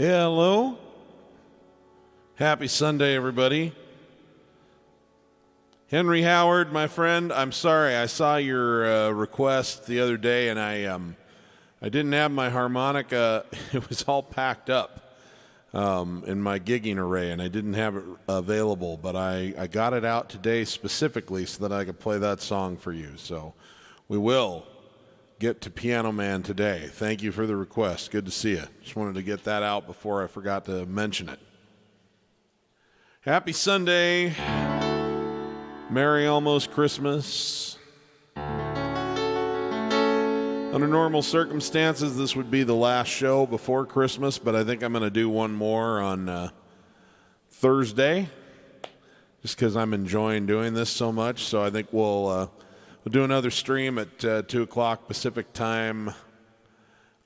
Hello. Happy Sunday, everybody. Henry Howard, my friend, I'm sorry. I saw your request the other day, and I didn't have my harmonica. It was all packed up in my gigging array, and I didn't have it available. But I got it out today specifically so that I could play that song for you. So we will get to Piano Man today. Thank you for the request. Good to see you. Just wanted to get that out before I forgot to mention it. Happy Sunday. Merry almost Christmas. Under normal circumstances, this would be the last show before Christmas, but I think I'm going to do one more on Thursday, just because I'm enjoying doing this so much. So I think we'll do another stream at 2 o'clock Pacific time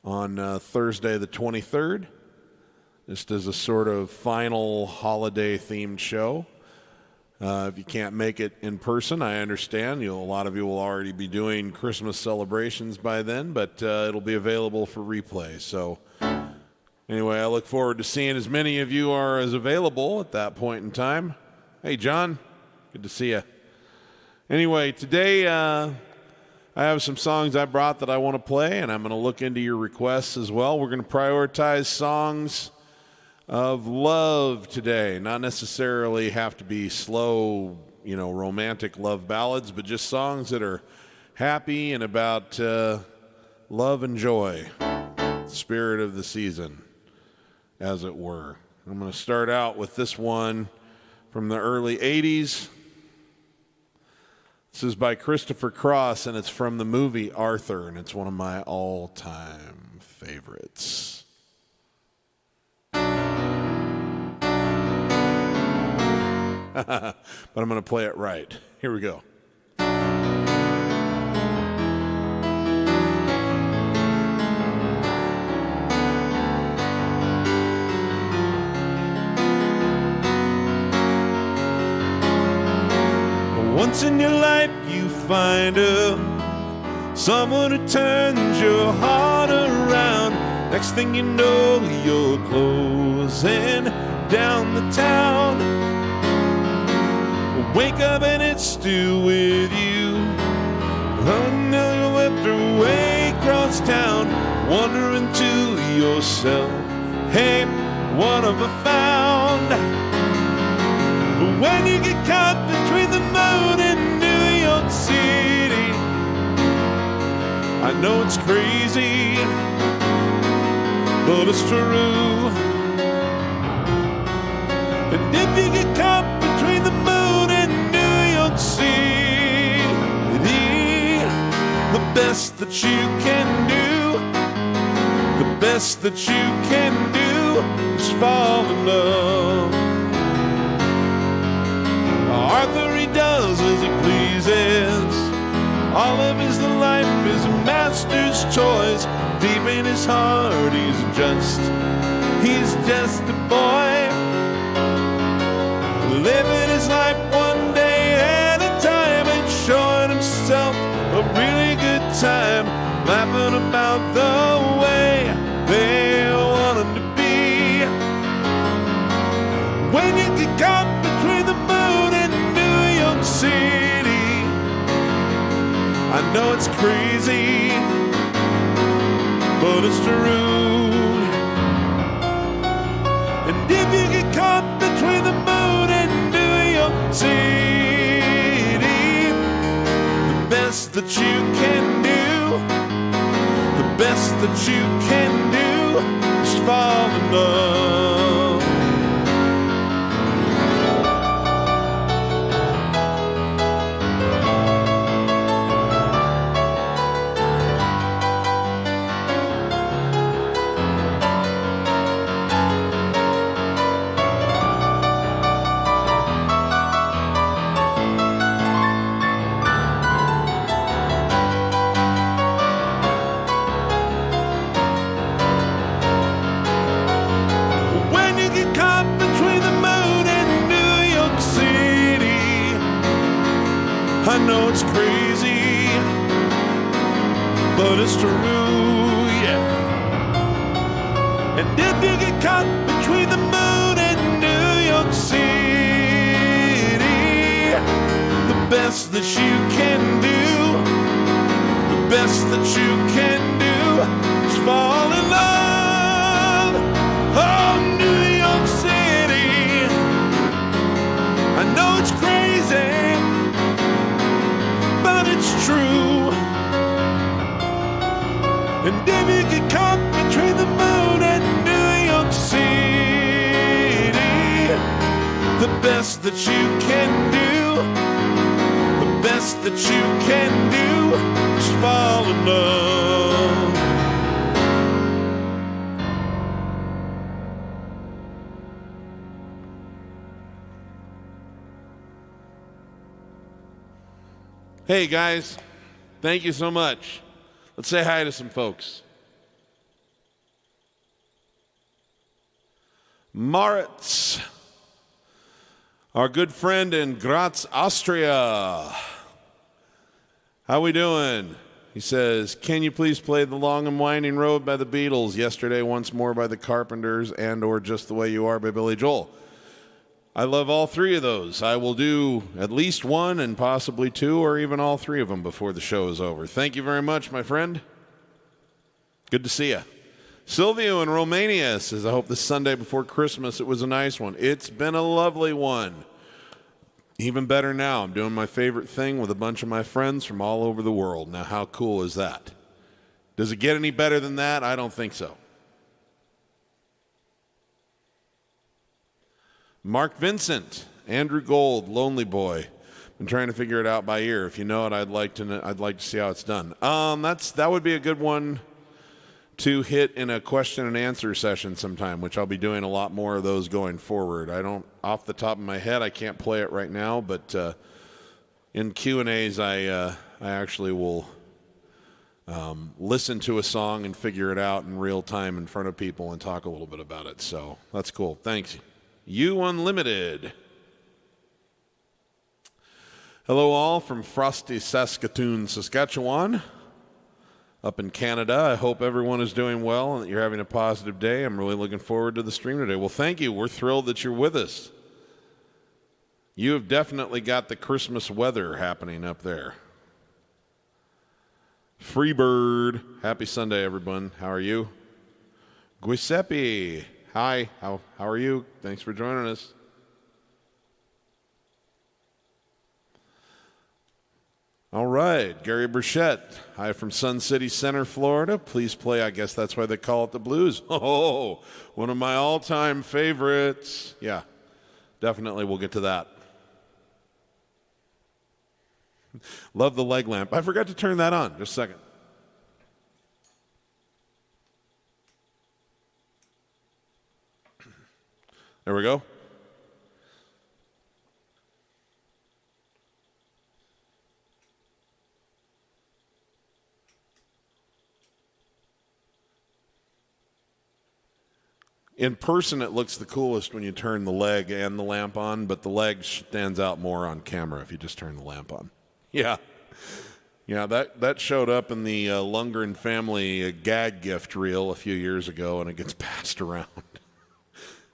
on Thursday the 23rd, just as a sort of final holiday-themed show. If you can't make it in person, I understand. A lot of you will already be doing Christmas celebrations by then, but it'll be available for replay. So anyway, I look forward to seeing as many of you are as available at that point in time. Hey, John, good to see you. Anyway, today I have some songs I brought that I want to play, and I'm going to look into your requests as well. We're going to prioritize songs of love today. Not necessarily have to be slow, romantic love ballads, but just songs that are happy and about love and joy, spirit of the season, as it were. I'm going to start out with this one from the early 80s. This is by Christopher Cross, and it's from the movie Arthur, and it's one of my all-time favorites. But I'm going to play it right. Here we go. Once in your life you find someone who turns your heart around. Next thing you know, you're closing down the town. Wake up and it's still with you. Until you whipped her way across town, wondering to yourself, hey, what have I found? But when you get caught between the moon and New York City, I know it's crazy, but it's true. And if you get caught between the moon and New York City, the best that you can do, the best that you can do is fall in love. Arthur, he does as he pleases. All of his life is a master's choice. Deep in his heart, he's just a boy, living his life one day at a time and showing himself a really good time, laughing about the way they want him to be. When you get caught between the moon and New York City, I know it's crazy, but it's true. And if you get caught between the moon and New York City, the best that you can do, the best that you can do is fall in love. I know it's crazy, but it's true, yeah. And if you get caught between the moon and New York City, the best that you can do, the best that you can do is fall in love. Oh, New York City. I know it's crazy, but it's true. And if you get caught between the moon and New York City, the best that you can do, the best that you can do is fall in love. Hey guys, thank you so much. Let's say hi to some folks. Moritz, our good friend in Graz, Austria. How we doing? He says, can you please play The Long and Winding Road by the Beatles, Yesterday Once More by the Carpenters, and or Just the Way You Are by Billy Joel? I love all three of those. I will do at least one and possibly two or even all three of them before the show is over. Thank you very much, my friend. Good to see you. Silvio in Romania says, I hope this Sunday before Christmas it was a nice one. It's been a lovely one. Even better now, I'm doing my favorite thing with a bunch of my friends from all over the world. Now, how cool is that? Does it get any better than that? I don't think so. Mark Vincent, Andrew Gold, Lonely Boy. Been trying to figure it out by ear. If you know it, I'd like to see how it's done. That would be a good one to hit in a question and answer session sometime, which I'll be doing a lot more of those going forward. I don't, off the top of my head, I can't play it right now, but in Q&As, I actually will listen to a song and figure it out in real time in front of people and talk a little bit about it. So that's cool. Thanks. You Unlimited. Hello all from frosty Saskatoon, Saskatchewan, up in Canada. I hope everyone is doing well and that you're having a positive day. I'm really looking forward to the stream today. Well, thank you. We're thrilled that you're with us. You have definitely got the Christmas weather happening up there. Freebird. Happy Sunday, everyone. How are you? Giuseppe. Hi. How are you? Thanks for joining us. All right, Gary Burchett. Hi from Sun City Center, Florida. Please play, I guess that's why they call it the blues. Oh, one of my all-time favorites. Yeah, definitely we'll get to that. Love the leg lamp. I forgot to turn that on. Just a second. There we go. In person, it looks the coolest when you turn the leg and the lamp on, but the leg stands out more on camera if you just turn the lamp on. Yeah. Yeah, that showed up in the Lundgren family gag gift reel a few years ago, and it gets passed around.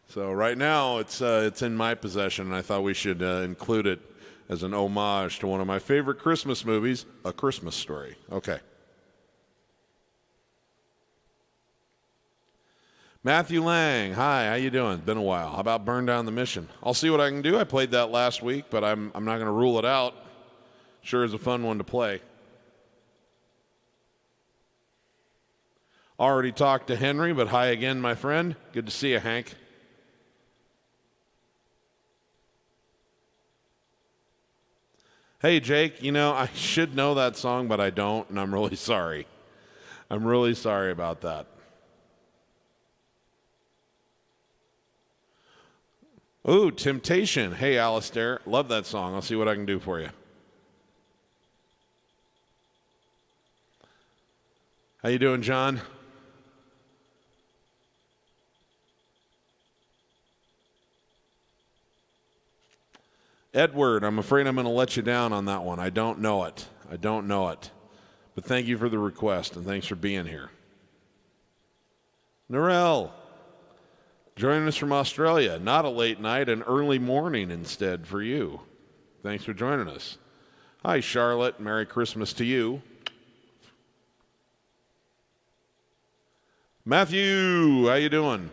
So right now, it's in my possession, and I thought we should include it as an homage to one of my favorite Christmas movies, A Christmas Story. Okay. Matthew Lang, hi, how you doing? Been a while. How about Burn Down the Mission? I'll see what I can do. I played that last week, but I'm not going to rule it out. Sure is a fun one to play. Already talked to Henry, but hi again, my friend. Good to see you, Hank. Hey, Jake, you know, I should know that song, but I don't, and I'm really sorry. I'm really sorry about that. Ooh, Temptation. Hey, Alistair. Love that song. I'll see what I can do for you. How you doing, John? Edward, I'm afraid I'm going to let you down on that one. I don't know it. But thank you for the request, and thanks for being here. Narelle, joining us from Australia. Not a late night, an early morning instead for you. Thanks for joining us. Hi, Charlotte. Merry Christmas to you. Matthew, how you doing?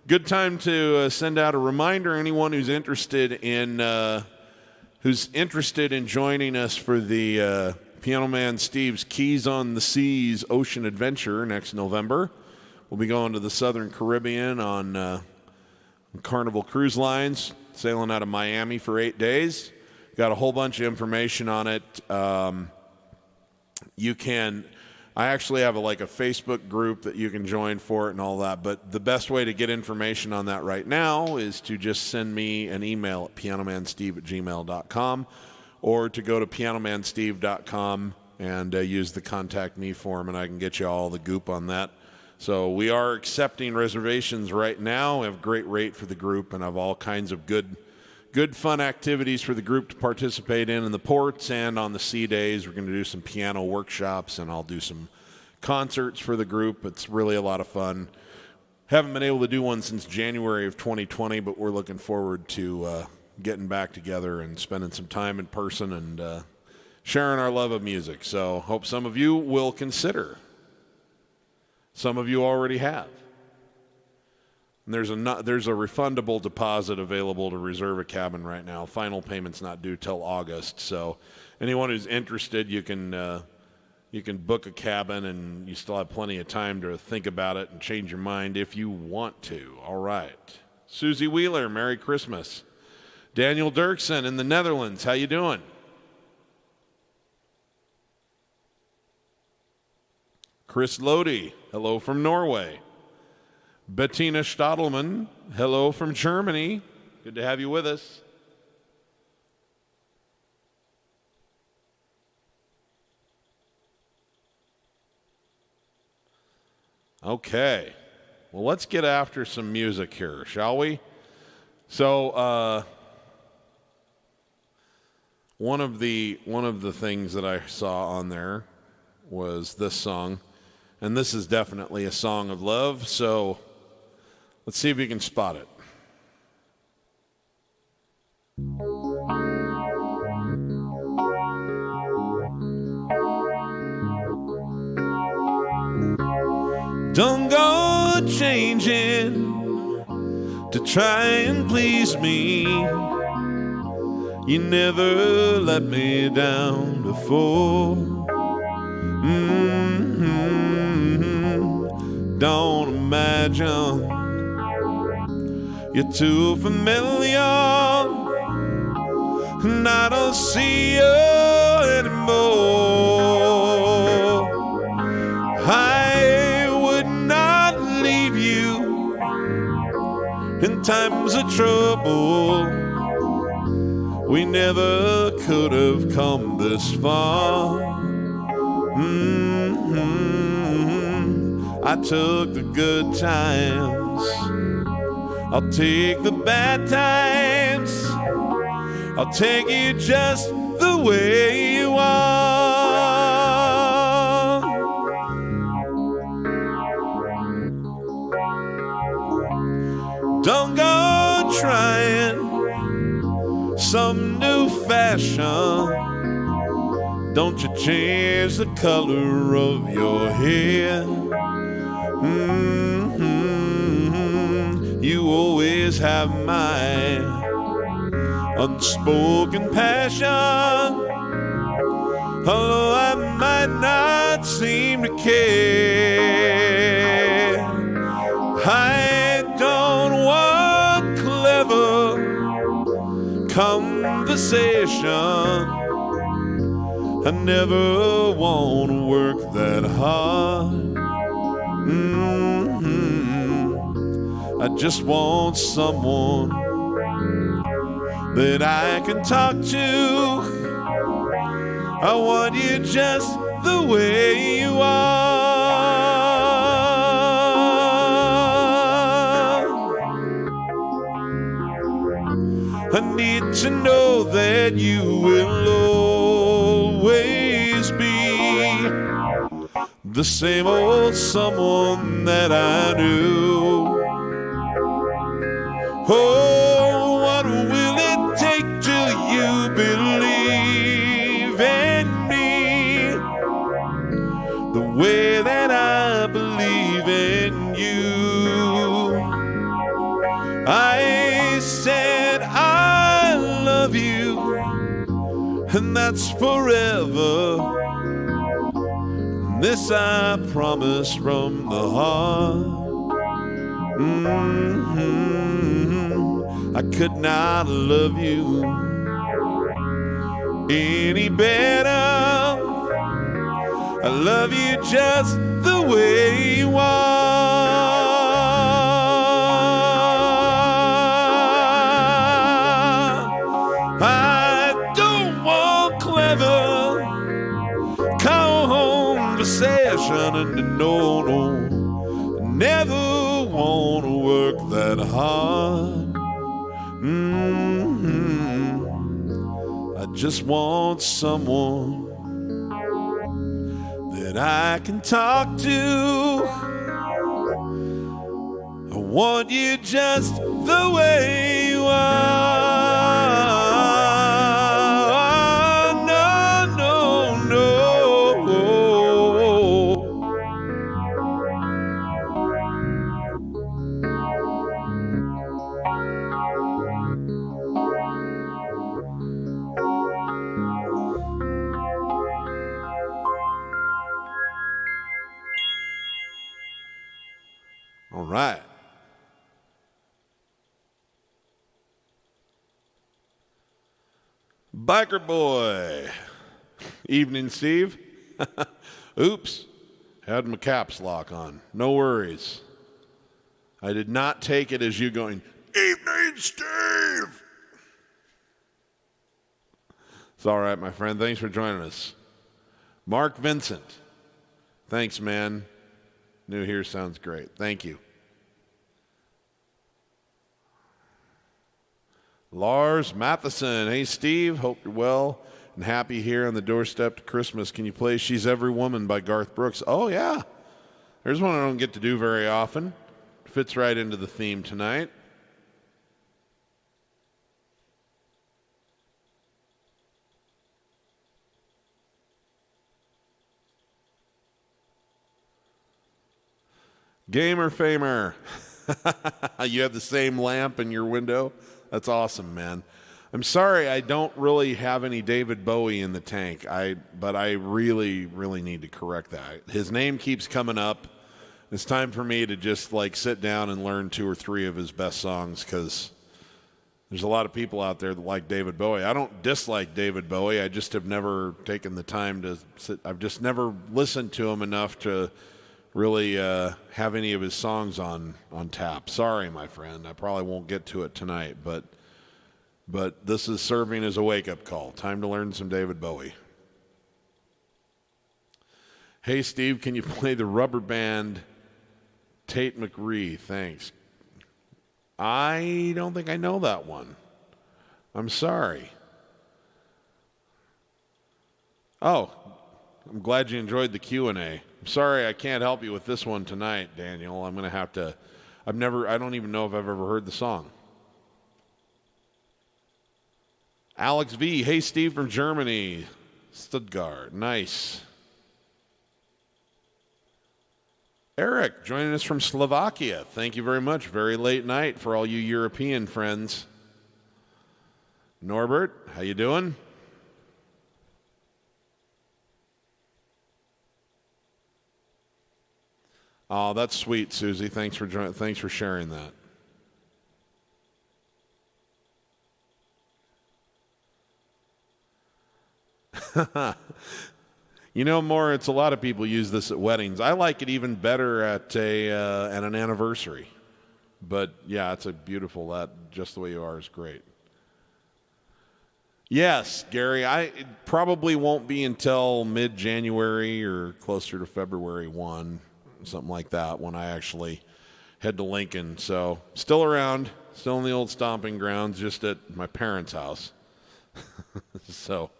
Good time to send out a reminder. Anyone who's interested in joining us for the Piano Man Steve's Keys on the Seas Ocean Adventure next November. We'll be going to the Southern Caribbean on Carnival Cruise Lines, sailing out of Miami for 8 days. Got a whole bunch of information on it. I actually have a Facebook group that you can join for it and all that, but the best way to get information on that right now is to just send me an email at pianomansteve@gmail.com or to go to pianomansteve.com and use the contact me form, and I can get you all the goop on that. So we are accepting reservations right now. We have a great rate for the group and have all kinds of good fun activities for the group to participate in the ports and on the sea days. We're going to do some piano workshops, and I'll do some concerts for the group. It's really a lot of fun. Haven't been able to do one since January of 2020, but we're looking forward to getting back together and spending some time in person and sharing our love of music. So hope some of you will consider. Some of you already have. And there's a refundable deposit available to reserve a cabin right now. Final payment's not due till August, so anyone who's interested, you can book a cabin, and you still have plenty of time to think about it and change your mind if you want to. All right, Susie Wheeler, Merry Christmas. Daniel Dirksen in the Netherlands, how you doing? Chris Lodi, hello from Norway. Bettina Stadelman, hello from Germany. Good to have you with us. Okay. Well, let's get after some music here, shall we? So, one of the things that I saw on there was this song, and this is definitely a song of love, so let's see if we can spot it. Don't go changing to try and please me. You never let me down before. Don't imagine you're too familiar, and I don't see you anymore. I would not leave you in times of trouble. We never could have come this far. I took the good times, I'll take the bad times, I'll take you just the way you are. Don't go trying some new fashion. Don't you change the color of your hair. You always have my unspoken passion. Although I might not seem to care, I don't want clever conversation. I never want to work that hard. I just want someone that I can talk to. I want you just the way you are. I need to know that you will always be the same old someone that I knew. Oh, what will it take till you believe in me the way that I believe in you? I said I love you, and that's forever. This I promise from the heart. I could not love you any better. I love you just the way you are. I don't want clever conversation, and no, never want to work that hard. I just want someone that I can talk to. I want you just the way you are. No, no, no. All right. Biker Boy. Evening, Steve. Oops. Had my caps lock on. No worries. I did not take it as you going, Evening, Steve. It's all right, my friend. Thanks for joining us. Mark Vincent. Thanks, man. New here sounds great. Thank you. Lars Matheson. Hey, Steve. Hope you're well and happy here on the doorstep to Christmas. Can you play She's Every Woman by Garth Brooks? Oh, yeah. There's one I don't get to do very often. Fits right into the theme tonight. Gamer Famer. You have the same lamp in your window? That's awesome, man. I'm sorry I don't really have any David Bowie in the tank, but I really, really need to correct that. His name keeps coming up. It's time for me to just sit down and learn 2 or 3 of his best songs, because there's a lot of people out there that like David Bowie. I don't dislike David Bowie. I just have never taken the time to sit. I've just never listened to him enough to really have any of his songs on tap. Sorry, my friend. I probably won't get to it tonight, but this is serving as a wake-up call. Time to learn some David Bowie. Hey, Steve, can you play the Rubber Band Tate McRae? Thanks. I don't think I know that one. I'm sorry. Oh, I'm glad you enjoyed the Q&A. I'm sorry I can't help you with this one tonight, Daniel. I'm going to have to. I don't even know if I've ever heard the song. Alex V. Hey, Steve from Germany. Stuttgart. Nice. Eric joining us from Slovakia. Thank you very much. Very late night for all you European friends. Norbert, how you doing? Oh, that's sweet, Susie. Thanks for sharing that. Moritz, a lot of people use this at weddings. I like it even better at an anniversary. But yeah, it's a beautiful. That Just the Way You Are is great. Yes, Gary. It probably won't be until mid-January or closer to February 1. Something like that when I actually head to Lincoln. So still around, still in the old stomping grounds, just at my parents' house. So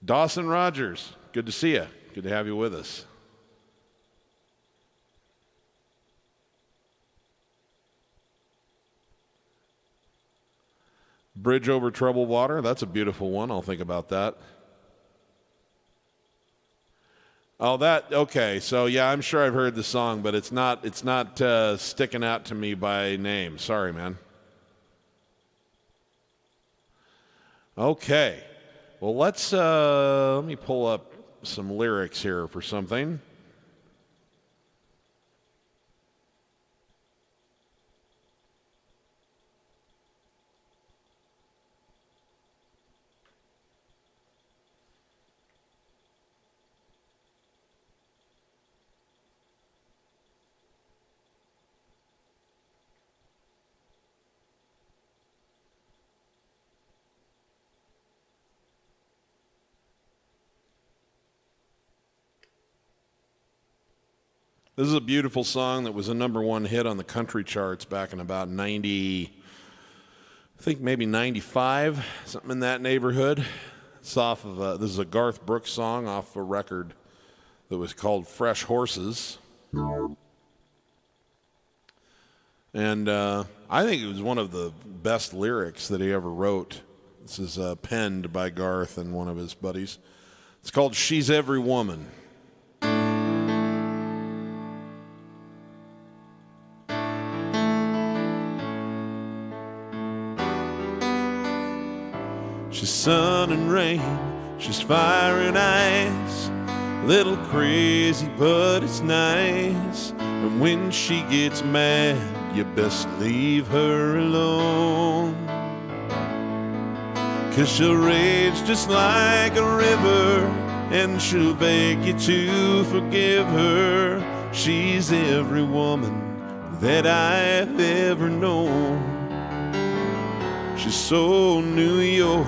Dawson Rogers, good to see you. Good to have you with us. Bridge over troubled water. That's a beautiful one. I'll think about that. Oh, okay. So yeah, I'm sure I've heard the song, but it's not sticking out to me by name. Sorry, man. Okay. Well, let me pull up some lyrics here for something. This is a beautiful song that was a #1 hit on the country charts back in about 90, I think maybe 95, something in that neighborhood. It's off of, this is a Garth Brooks song off a record that was called Fresh Horses. And I think it was one of the best lyrics that he ever wrote. This is penned by Garth and one of his buddies. It's called She's Every Woman. She's sun and rain, she's fire and ice, little crazy but it's nice. And when she gets mad, you best leave her alone, 'cause she'll rage just like a river, and she'll beg you to forgive her. She's every woman that I've ever known. She's so New York,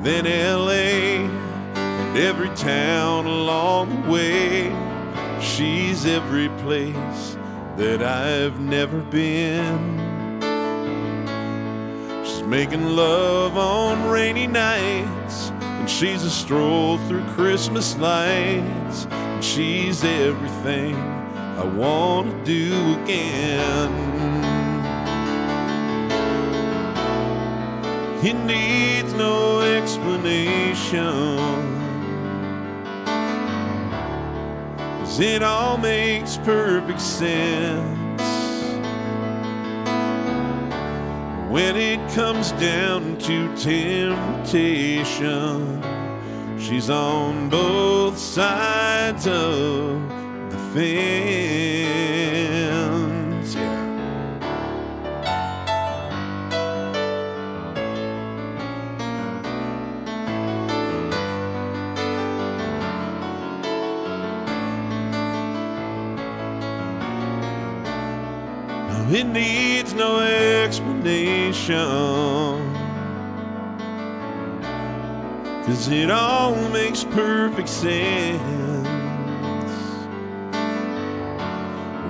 then L.A., and every town along the way. She's every place that I've never been. She's making love on rainy nights, and she's a stroll through Christmas lights. And she's everything I want to do again. It needs no explanation, 'cause it all makes perfect sense. When it comes down to temptation, she's on both sides of the fence. Yeah. It needs no explanation, 'cause it all makes perfect sense.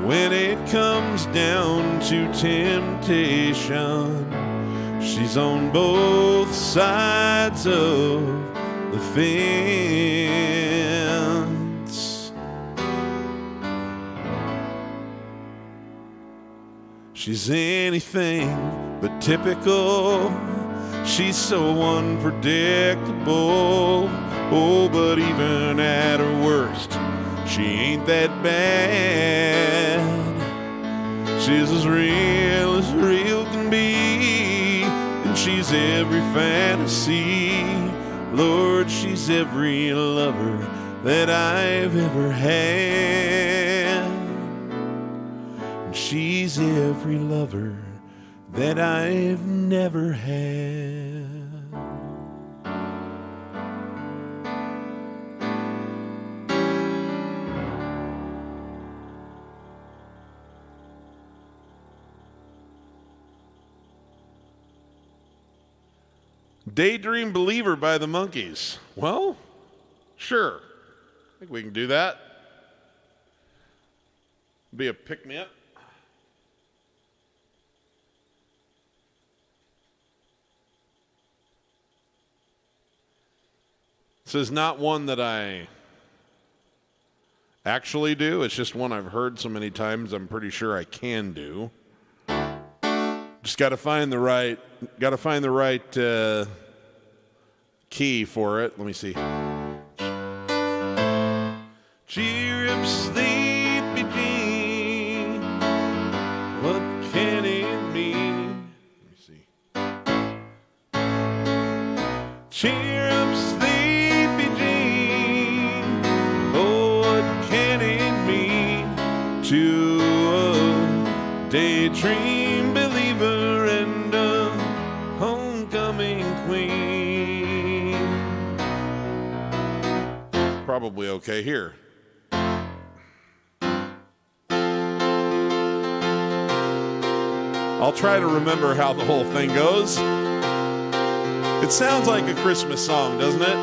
When it comes down to temptation, she's on both sides of the fence. She's anything but typical. She's so unpredictable. Oh, but even at her worst, she ain't that bad. She's as real can be, and she's every fantasy. Lord, she's every lover that I've ever had. And she's every lover that I've never had. Daydream Believer by the Monkees. Well, sure. I think we can do that. Be a pick-me-up. This is not one that I actually do. It's just one I've heard so many times I'm pretty sure I can do. Just got to find the right key for it. Let me see. Cheer up, sleepy Jean. What can it mean? Let me see. Cheer up, sleepy Jean. Oh, what can it mean to a daydream believer and a homecoming queen? Probably okay here. I'll try to remember how the whole thing goes. It sounds like a Christmas song, doesn't it?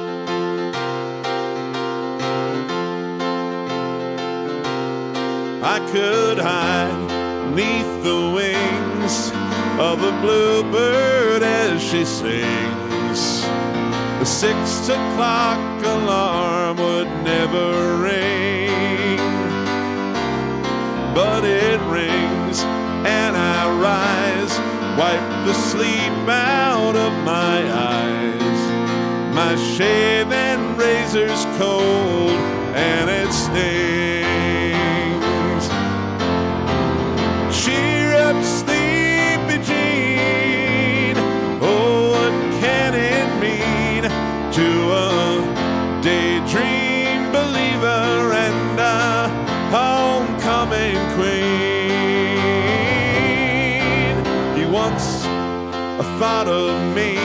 I could hide beneath the wings of a bluebird as she sings. The 6 o'clock alarm would never ring, but it rings and I rise, wipe the sleep out of my eyes. My shave and razor's cold and it stings. Cheer up, sleepy Jean. Oh, what can it mean to a daydream believer and a homecoming queen? Once a thought of me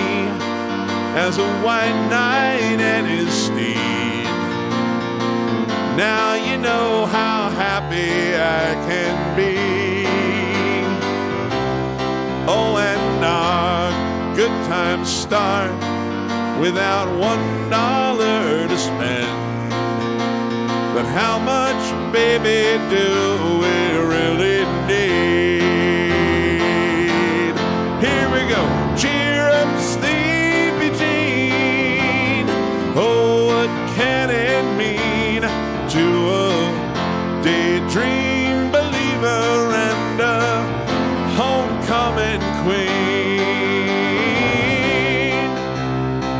as a white knight and his steed. Now you know how happy I can be. Oh, and our good times start without $1 to spend. But how much, baby, do we really need? Here we go. Cheer up, sleepy Jean. Oh, what can it mean to a daydream believer and a homecoming queen?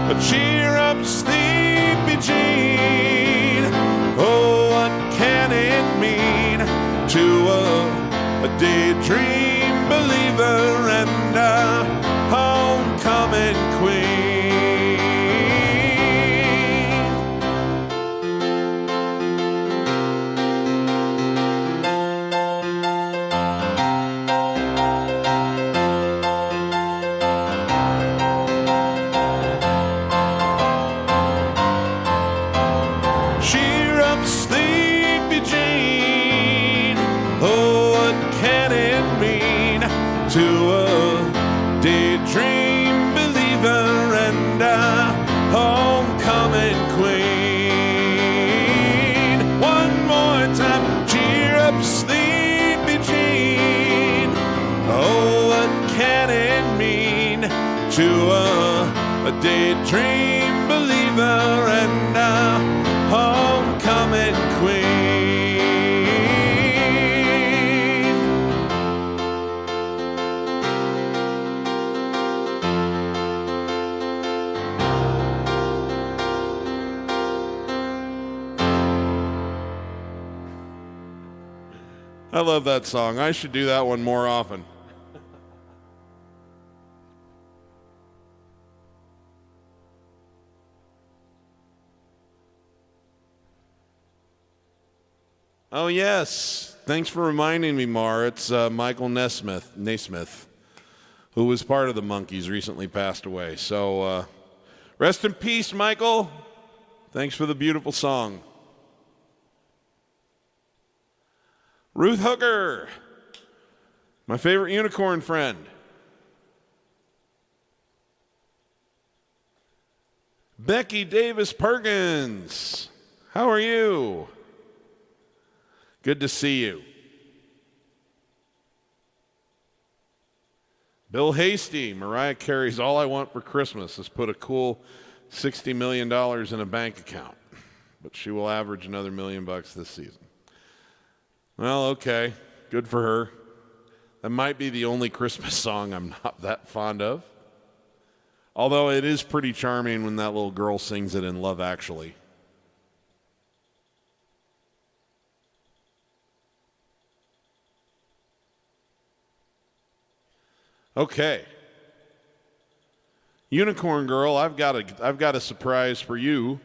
But cheer up, sleepy Jean. Oh, what can it mean to a daydream believer and a homecoming queen? Cheer up, sleepy Jean. Oh, what can it mean to a daydream believer and a homecoming queen? One more time. Cheer up, sleepy Jean. Oh, what can it mean to a daydream believer and a homecoming queen? I love that song. I should do that one more often. Oh, yes. Thanks for reminding me, Mar. It's Michael Naismith, who was part of the Monkees, recently passed away. So rest in peace, Michael. Thanks for the beautiful song. Ruth Hooker, my favorite unicorn friend. Becky Davis Perkins, how are you? Good to see you. Bill Hasty, Mariah Carey's All I Want for Christmas has put a cool $60 million in a bank account, but she will average another $1 million this season. Well, okay, good for her. That might be the only Christmas song I'm not that fond of. Although it is pretty charming when that little girl sings it in Love Actually. Okay. Unicorn Girl, I've got a surprise for you.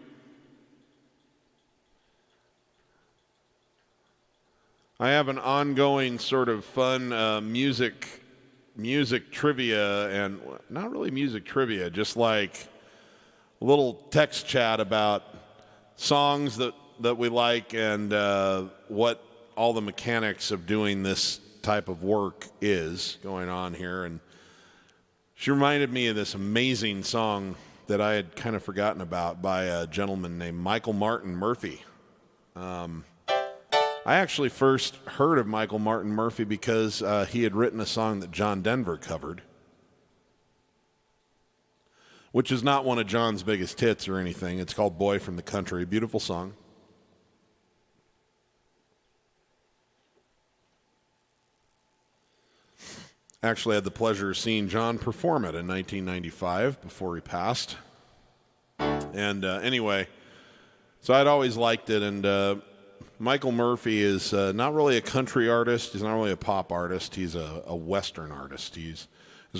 I have an ongoing sort of fun music trivia, and not really music trivia, just like a little text chat about songs that we like and what all the mechanics of doing this type of work is going on here. And she reminded me of this amazing song that I had kind of forgotten about by a gentleman named Michael Martin Murphey. I actually first heard of Michael Martin Murphey because he had written a song that John Denver covered, which is not one of John's biggest hits or anything. It's called Boy from the Country, a beautiful song. Actually had the pleasure of seeing John perform it in 1995 before he passed. And anyway, so I'd always liked it, and Michael Murphey is not really a country artist. He's not really a pop artist. He's a Western artist. He's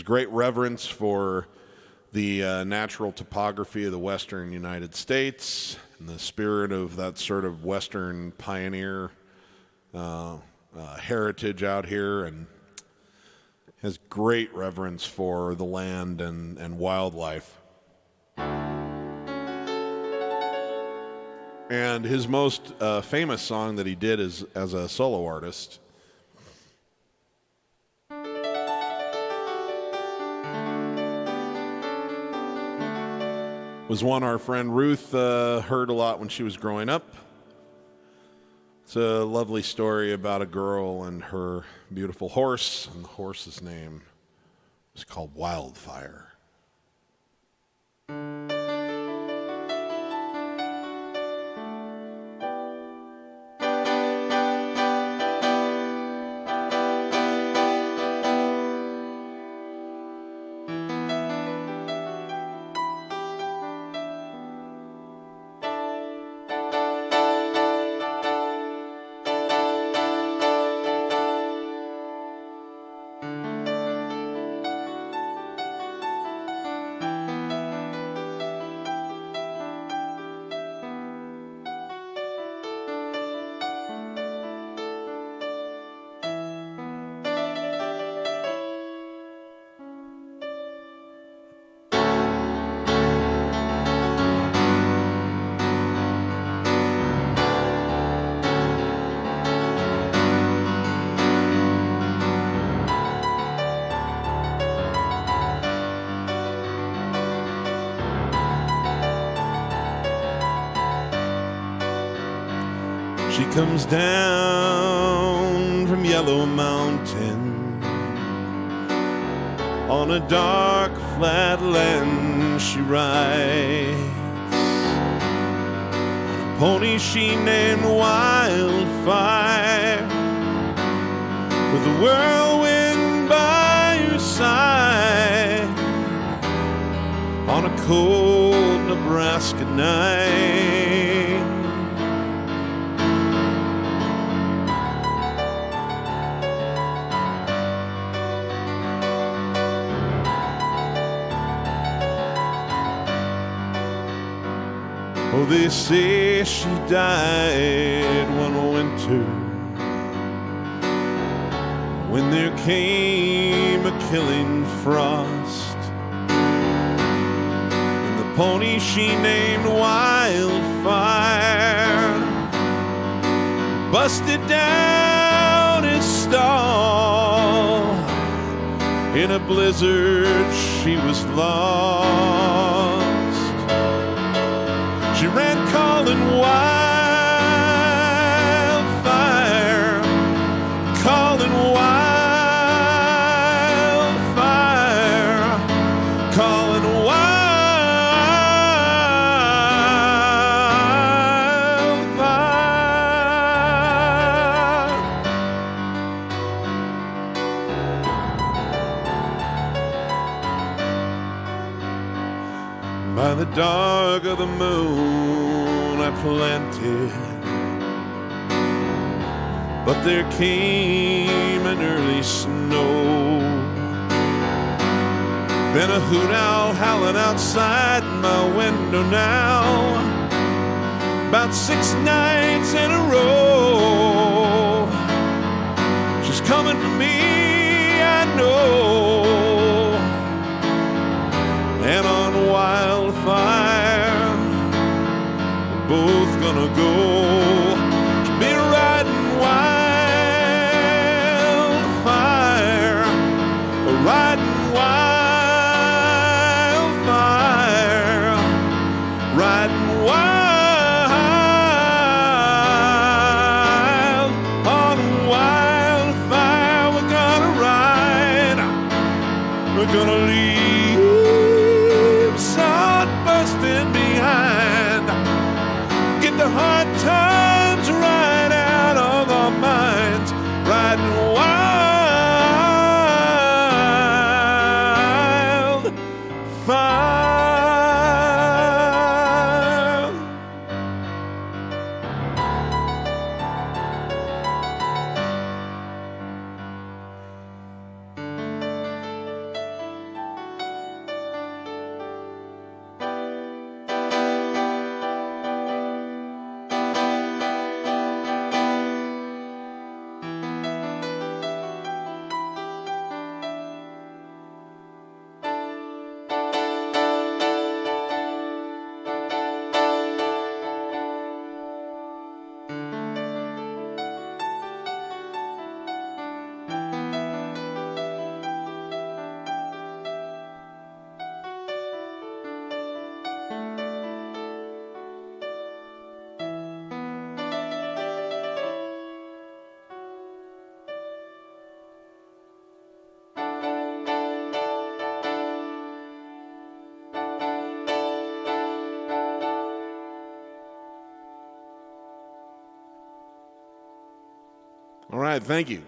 great reverence for the natural topography of the Western United States and the spirit of that sort of Western pioneer heritage out here, and has great reverence for the land and wildlife. And his most famous song that he did as a solo artist was one our friend Ruth heard a lot when she was growing up. It's a lovely story about a girl and her beautiful horse, and the horse's name was called Wildfire. She comes down from Yellow Mountain on a dark flat land she rides on a pony she named Wildfire, with a whirlwind by her side on a cold Nebraska night. Oh, they say she died one winter when there came a killing frost, and the pony she named Wildfire busted down his stall. In a blizzard she was lost. She ran calling wildfire, calling wildfire, calling wildfire. dark of the moon I planted, but there came an early snow. Been a hoot owl howling outside my window now, about 6 nights in a row. She's coming for me, I know. And on Wildfire, we're both gonna go. Be riding Wildfire, riding Wildfire, riding wild. On Wildfire, we're gonna ride. We're gonna leave busting behind, get the hard times right out of our minds, riding Wildfire. All right, thank you.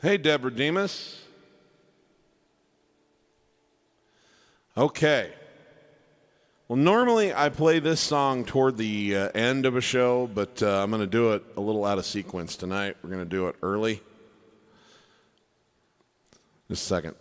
Hey, Deborah Demas. Okay. Well, normally I play this song toward the end of a show, but I'm going to do it a little out of sequence tonight. We're going to do it early. Just a second.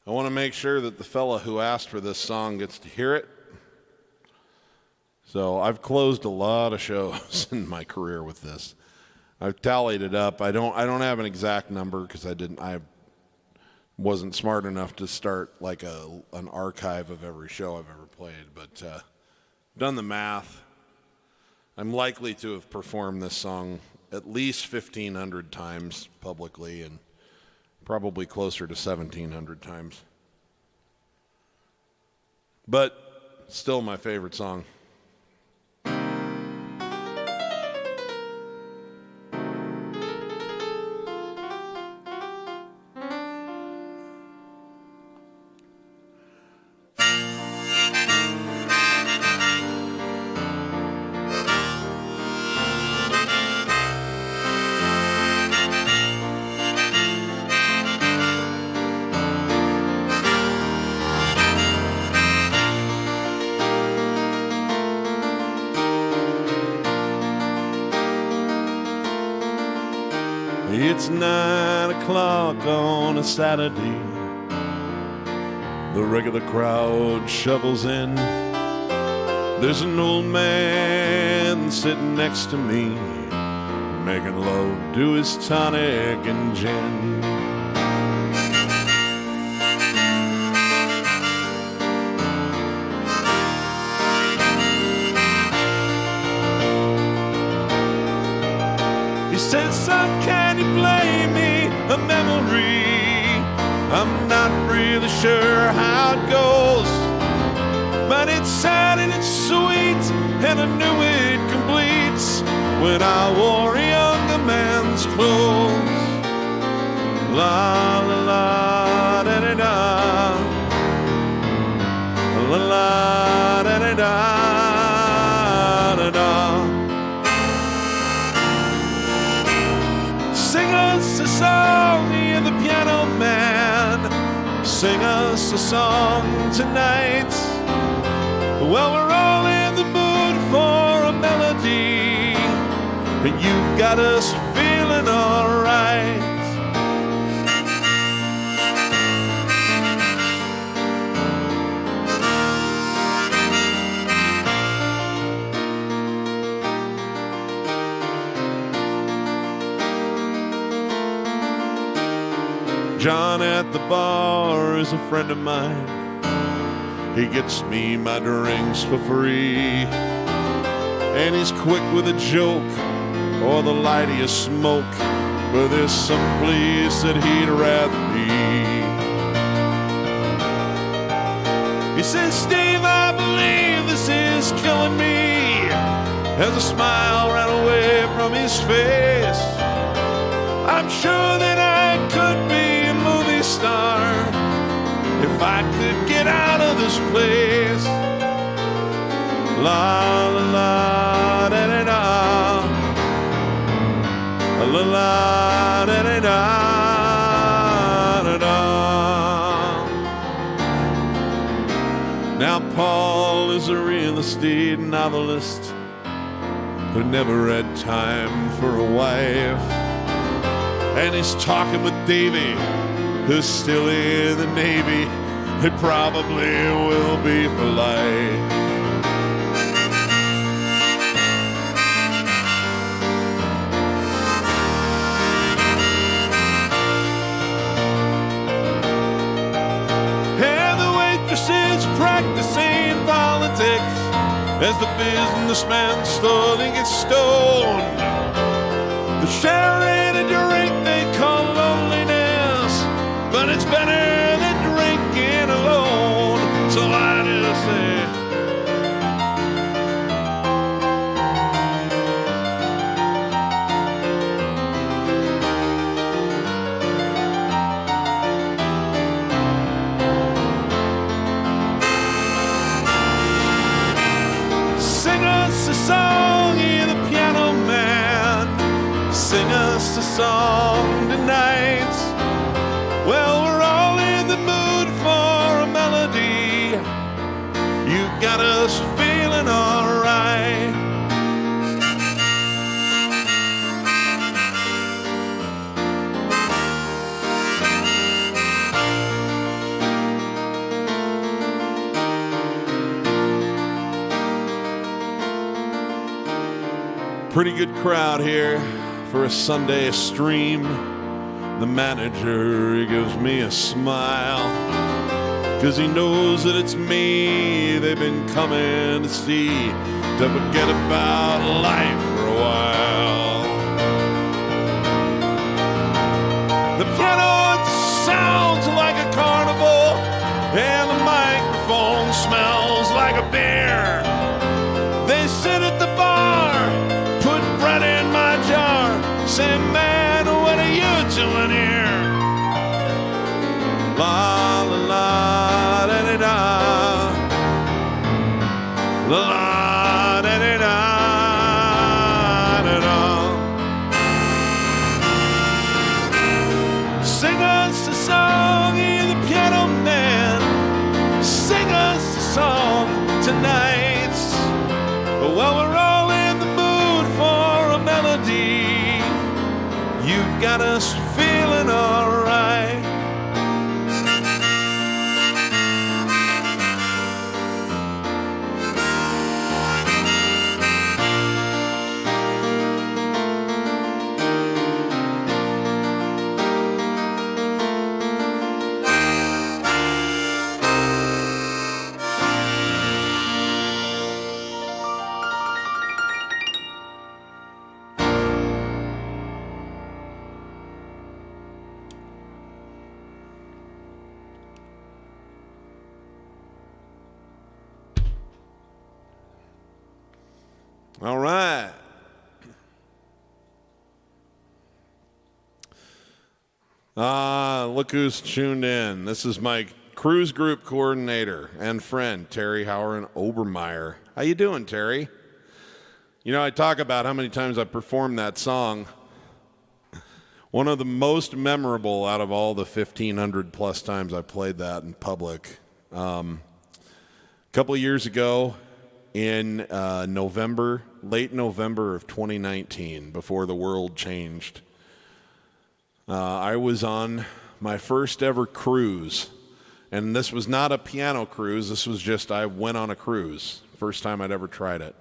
I want to make sure that the fella who asked for this song gets to hear it. So I've closed a lot of shows in my career with this. I've tallied it up. I don't have an exact number because I wasn't smart enough to start like an archive of every show I've ever played, but done the math. I'm likely to have performed this song at least 1,500 times publicly and probably closer to 1,700 times. But still my favorite song. It's 9 o'clock on a Saturday. The regular crowd shovels in. There's an old man sitting next to me, making love to his tonic and gin. He says, son, can you play me a memory? I'm not really sure how it goes, but it's sad and it's sweet, and I knew it completes when I wore a younger man's clothes. La la la da da da, la la da da da da. Sing us a song, you're the piano man. Sing us a song tonight. Well, we're all in the mood for a melody, and you've got us feeling alright. John at the bar is a friend of mine. He gets me my drinks for free, and he's quick with a joke or the light of smoke, but there's some place that he'd rather be. He says, Steve, I believe this is killing me, as a smile ran away from his face. I'm sure that I could be a movie star if I could get out of this place. La la la da da da, la la da da da da. Now Paul is a real estate novelist who never had time for a wife, and he's talking with Davy, who's still in the Navy. It probably will be for life. And the waitress is practicing politics as the businessman slowly gets stoned. The sharing a drink they call loneliness, but it's better than drinking alone. So I just say, sing us a song, you're the piano man. Sing us a song tonight. Well, we're all in the mood for a melody. You've got us feeling alright. Pretty good crowd here for a Sunday stream. The manager, he gives me a smile, 'cause he knows that it's me they've been coming to see, to forget about life for a while. The piano, it sounds like a carnival, and the microphone smells like a beer. They sit at the bar, put bread in my jar, say, man, what are you doing here? La la la da da da, la la da da da da. Sing us a song, you're the piano man. Sing us a song tonight. Well, we're all in the mood for a melody. You've got us feeling alright. All right. Look who's tuned in. This is my cruise group coordinator and friend, Terry Howard Obermeyer. How you doing, Terry? You know, I talk about how many times I performed that song. One of the most memorable out of all the 1,500 plus times I played that in public. A couple of years ago in late November of 2019, before the world changed, I was on my first ever cruise. And this was not a piano cruise. This was just, I went on a cruise. First time I'd ever tried it.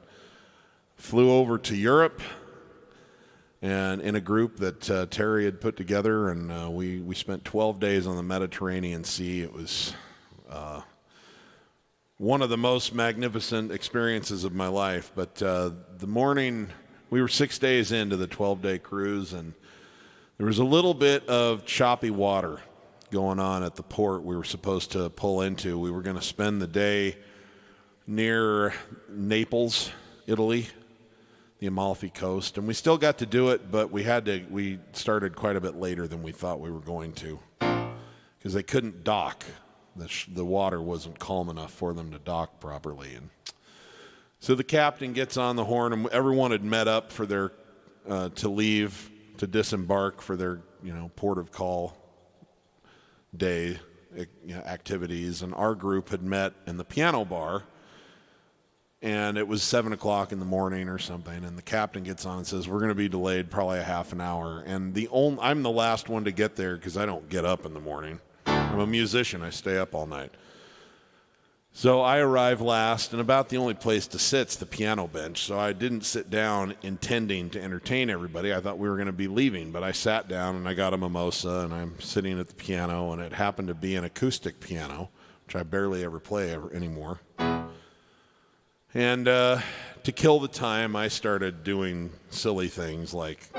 Flew over to Europe and in a group that Terry had put together, and we spent 12 days on the Mediterranean Sea. It was one of the most magnificent experiences of my life. But the morning, we were 6 days into the 12-day cruise, and there was a little bit of choppy water going on at the port we were supposed to pull into. We were going to spend the day near Naples, Italy, the Amalfi Coast, and we still got to do it, but we started quite a bit later than we thought we were going to, because they couldn't dock. The water wasn't calm enough for them to dock properly. And so the captain gets on the horn, and everyone had met up for their to leave, to disembark for their port of call day activities, and our group had met in the piano bar. And it was 7 o'clock in the morning or something, and the captain gets on and says, we're going to be delayed probably a half an hour. And I'm the last one to get there because I don't get up in the morning. I'm a musician. I stay up all night. So I arrive last, and about the only place to sit's the piano bench. So I didn't sit down intending to entertain everybody. I thought we were going to be leaving, but I sat down, and I got a mimosa, and I'm sitting at the piano, and it happened to be an acoustic piano, which I barely ever play anymore. And to kill the time, I started doing silly things like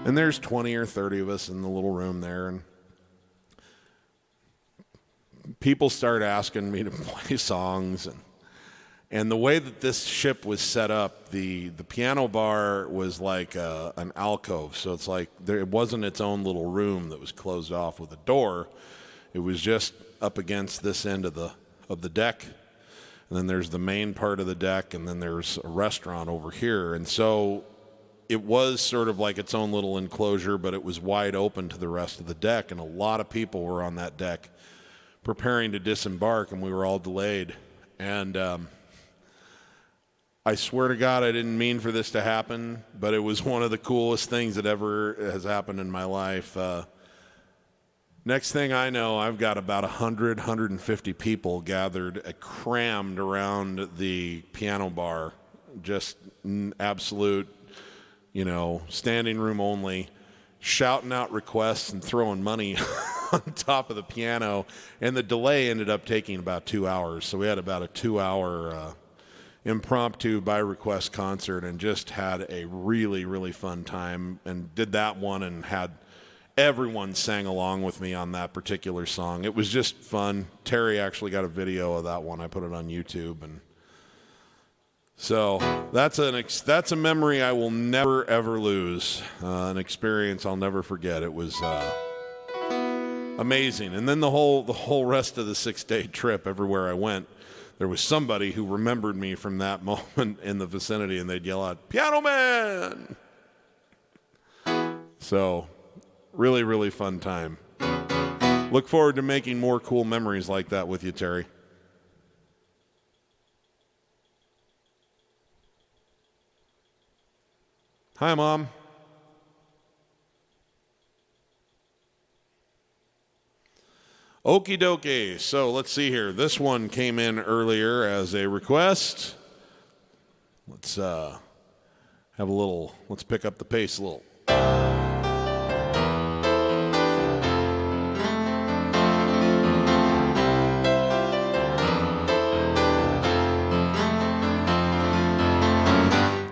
and there's 20 or 30 of us in the little room there, and people start asking me to play songs. And the way that this ship was set up, the piano bar was like an alcove. So it's like it wasn't its own little room that was closed off with a door. It was just up against this end of the deck. And then there's the main part of the deck, and then there's a restaurant over here. And so it was sort of like its own little enclosure, but it was wide open to the rest of the deck. And a lot of people were on that deck preparing to disembark, and we were all delayed. And I swear to God, I didn't mean for this to happen, but it was one of the coolest things that ever has happened in my life. Next thing I know, I've got about 150 people gathered, crammed around the piano bar, just absolute, standing room only, shouting out requests and throwing money on top of the piano. And the delay ended up taking about 2 hours, so we had about a 2-hour impromptu by request concert, and just had a really, really fun time, and did that one and had everyone sang along with me on that particular song. It was just fun. Terry actually got a video of that one. I put it on YouTube, and so that's a memory I will never ever lose, an experience I'll never forget. It was amazing. And then the whole rest of the 6-day trip, everywhere I went, there was somebody who remembered me from that moment in the vicinity, and they'd yell out, "Piano Man!" So, really, really fun time. Look forward to making more cool memories like that with you, Terry. Hi, Mom. Okie dokie. So let's see here. This one came in earlier as a request. Let's let's pick up the pace a little.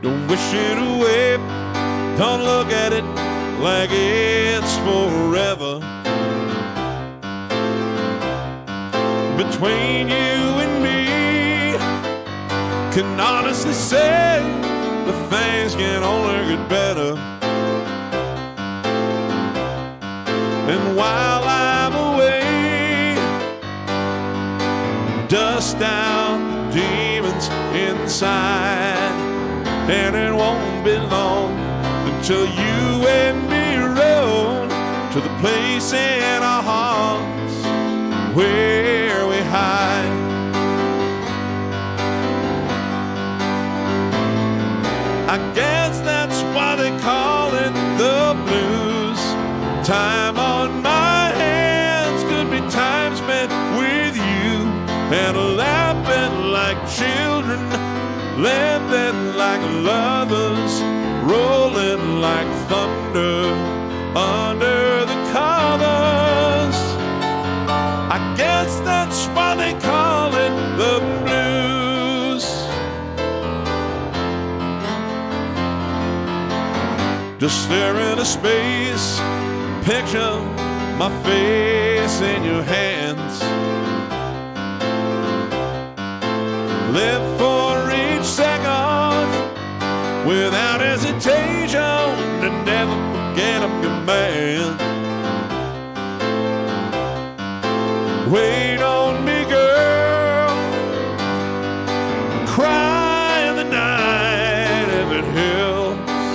Don't wish it away. Don't look at it like it's forever. Between you and me, can honestly say the things can only get better. And while I'm away, dust down the demons inside, and it won't be long until you and me roll to the place in our hearts where we hide. I guess that's why they call it the blues. Time on my hands could be time spent with you, and laughing like children, laughing like lovers, rolling like thunder under the covers. I guess that's why they call it the blues. Just stare into space, picture my face in your hands. Live for each second without hesitation, and never forget I'm your man. Wait on me, girl. Cry in the night if it helps,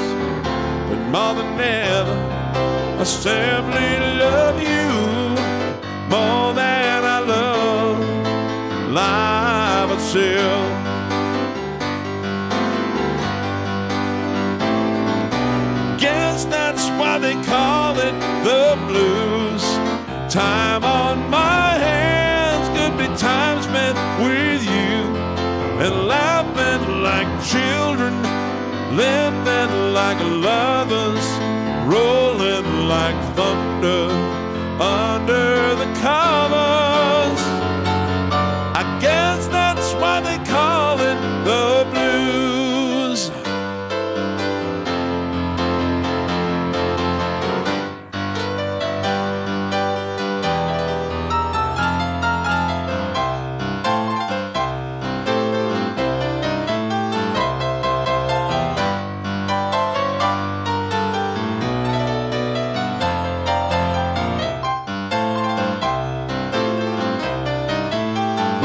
but more than ever I simply love you more than I love life itself. Guess that's why they call it the blues. Time on my hands could be time spent with you, and laughing like children, living like lovers, rolling like thunder under the covers. I guess that's why they call it the blues.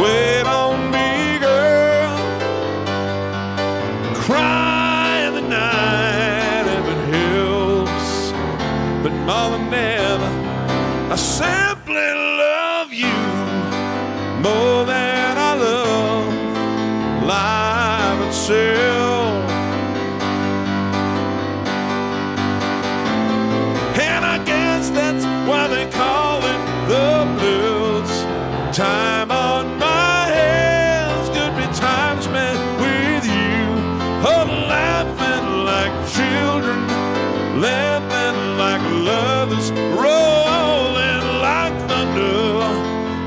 Wait on me, girl. Cry in the night if it helps, but more than ever I simply love you more than I love life itself. And I guess that's why they call it the blues. Time on my hands could be time spent with you, oh, laughing like children, laughing like lovers, rolling like thunder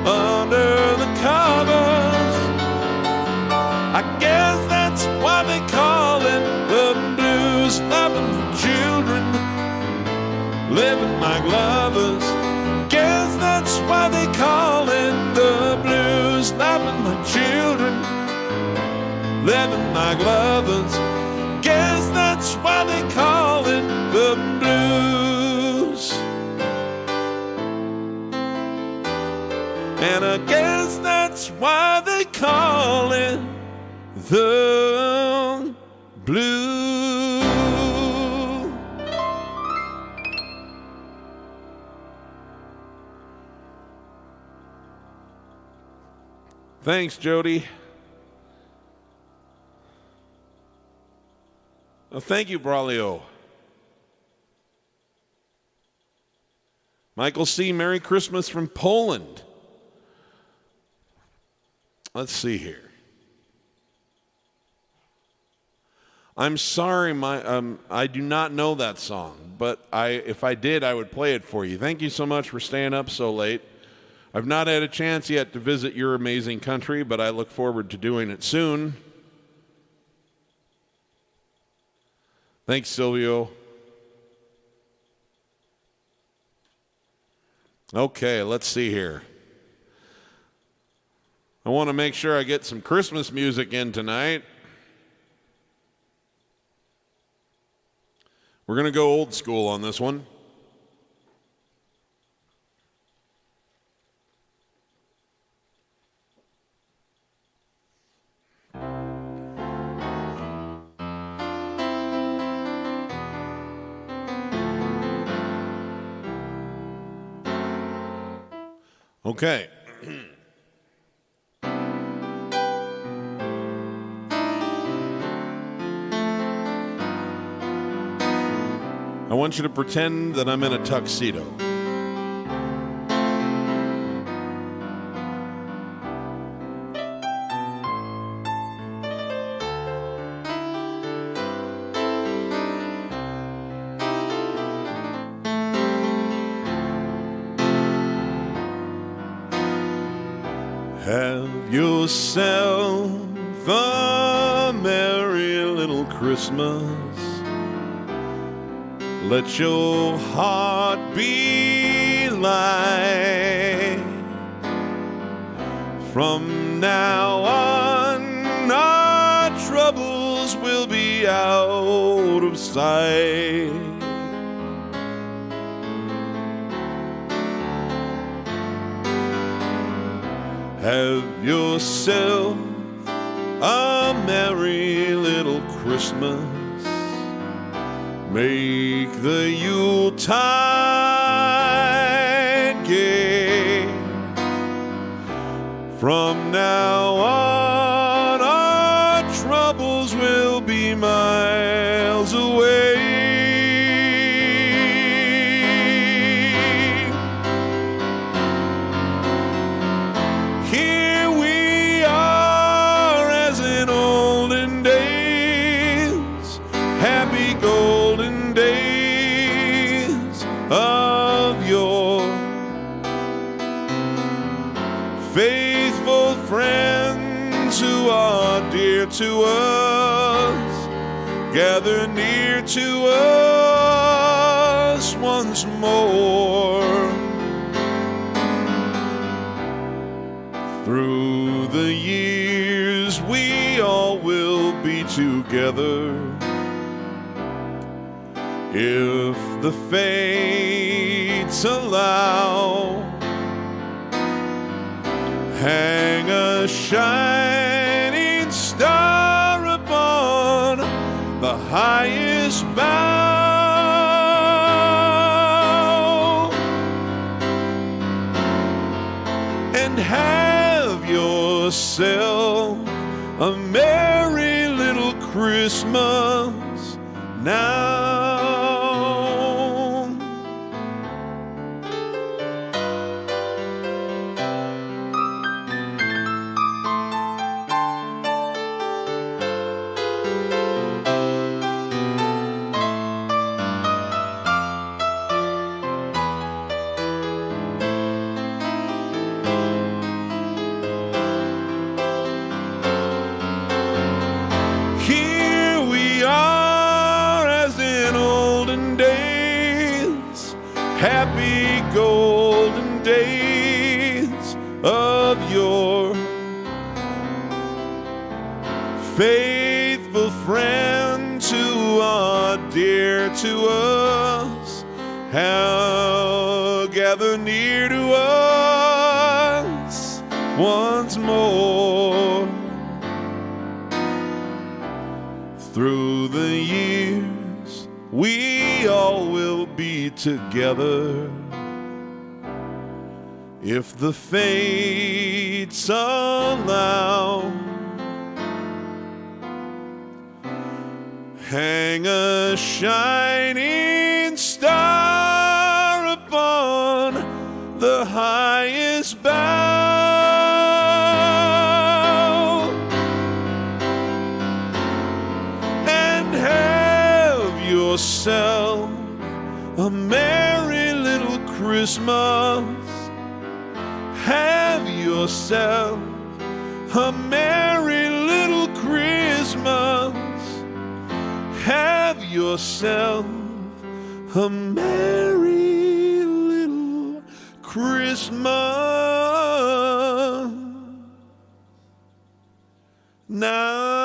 under the covers. I guess that's why they call it the blues. Laughing like children, living like lovers. Guess that's why they call it the blues. Laughing like children, living like lovers. Guess that's why they call it the blues. And I guess that's why they call it the blues. Thanks, Jody. Oh, thank you, Braulio. Michael C., Merry Christmas from Poland. Let's see here. I'm sorry, I do not know that song, but if I did, I would play it for you. Thank you so much for staying up so late. I've not had a chance yet to visit your amazing country, but I look forward to doing it soon. Thanks, Silvio. Okay, let's see here. I want to make sure I get some Christmas music in tonight. We're going to go old school on this one. Okay. I want you to pretend that I'm in a tuxedo. Have yourself a merry little Christmas. Let your heart be light. From now on, our troubles will be out of sight. Have yourself a merry little Christmas. Make the Yuletide gay. From now on, our troubles will be miles away. Here we are as in olden days, happy golden days of yore. Faithful friends who are dear to us, gather near to us once more. Through the years we all will be together, if the fates allow. Hang a shining star upon the highest bough, and have yourself a merry little Christmas now. Happy golden days of yore. Faithful friends who are dear to us, how gather near to us once more. Through the years we all will be together, if the fates allow. Hang a shining star upon the highest bough, and have yourself a merry little Christmas. Have yourself a merry little Christmas. Have yourself a merry little Christmas now.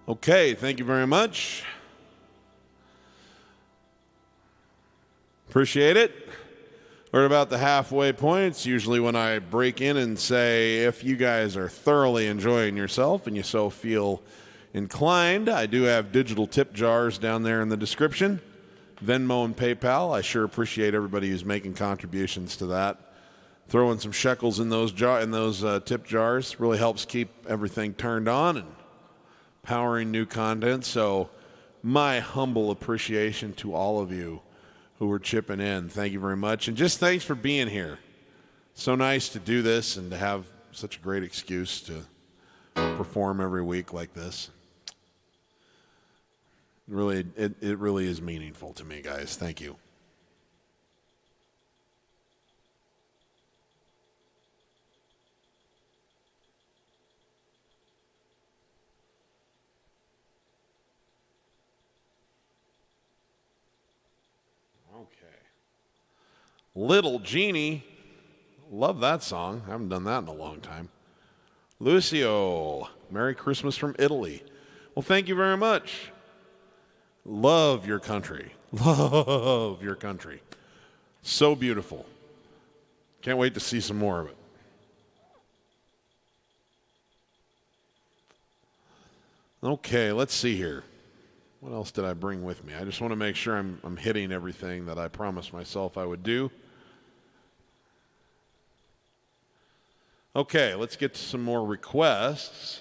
Okay, thank you very much. Appreciate it. We're at about the halfway point. It's usually when I break in and say, if you guys are thoroughly enjoying yourself and you so feel inclined, I do have digital tip jars down there in the description. Venmo and PayPal. I sure appreciate everybody who's making contributions to that. Throwing some shekels in those tip jars really helps keep everything turned on and powering new content. So my humble appreciation to all of you who are chipping in. Thank you very much. And just thanks for being here. So nice to do this and to have such a great excuse to perform every week like this. Really, it really is meaningful to me, guys. Thank you. Little Jeannie, love that song. I haven't done that in a long time. Lucio, Merry Christmas from Italy. Well, thank you very much. Love your country. Love your country. So beautiful. Can't wait to see some more of it. Okay, let's see here. What else did I bring with me? I just want to make sure I'm hitting everything that I promised myself I would do. Okay, let's get to some more requests.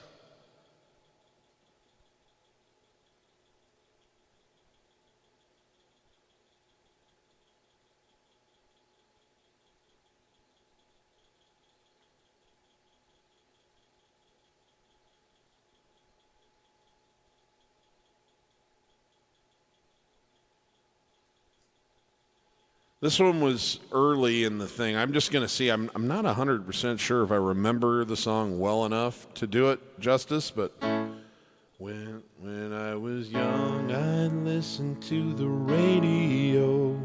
This one was early in the thing. I'm just going to see. I'm not 100% sure if I remember the song well enough to do it justice, but when I was young, I'd listen to the radio.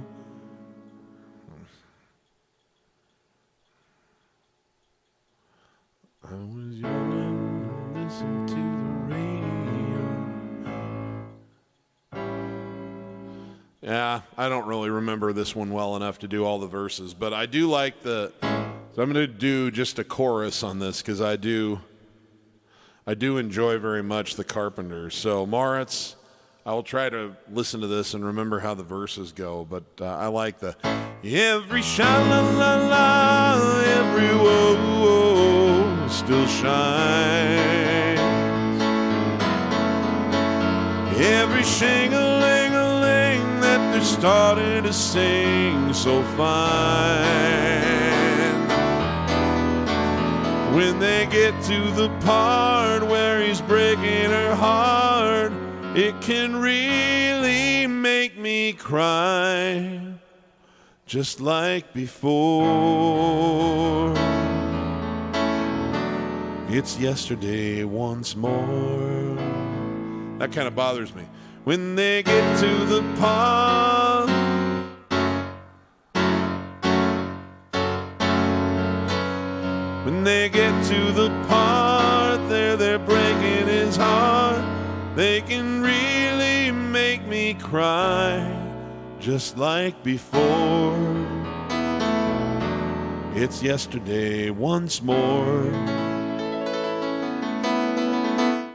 I was young and I listened to the radio. Yeah, I don't really remember this one well enough to do all the verses, but I do like so I'm going to do just a chorus on this because I do enjoy very much the Carpenters. So Moritz, I will try to listen to this and remember how the verses go, but I like the every sha-la-la-la, every whoa still shines, every shing-a-ling-a-ling that they're starting to sing so fine. When they get to the part where he's breaking her heart, it can really make me cry, just like before. It's yesterday once more. That kind of bothers me. When they get to the part, when they get to the part there they're breaking his heart, they can really make me cry, just like before. It's yesterday once more.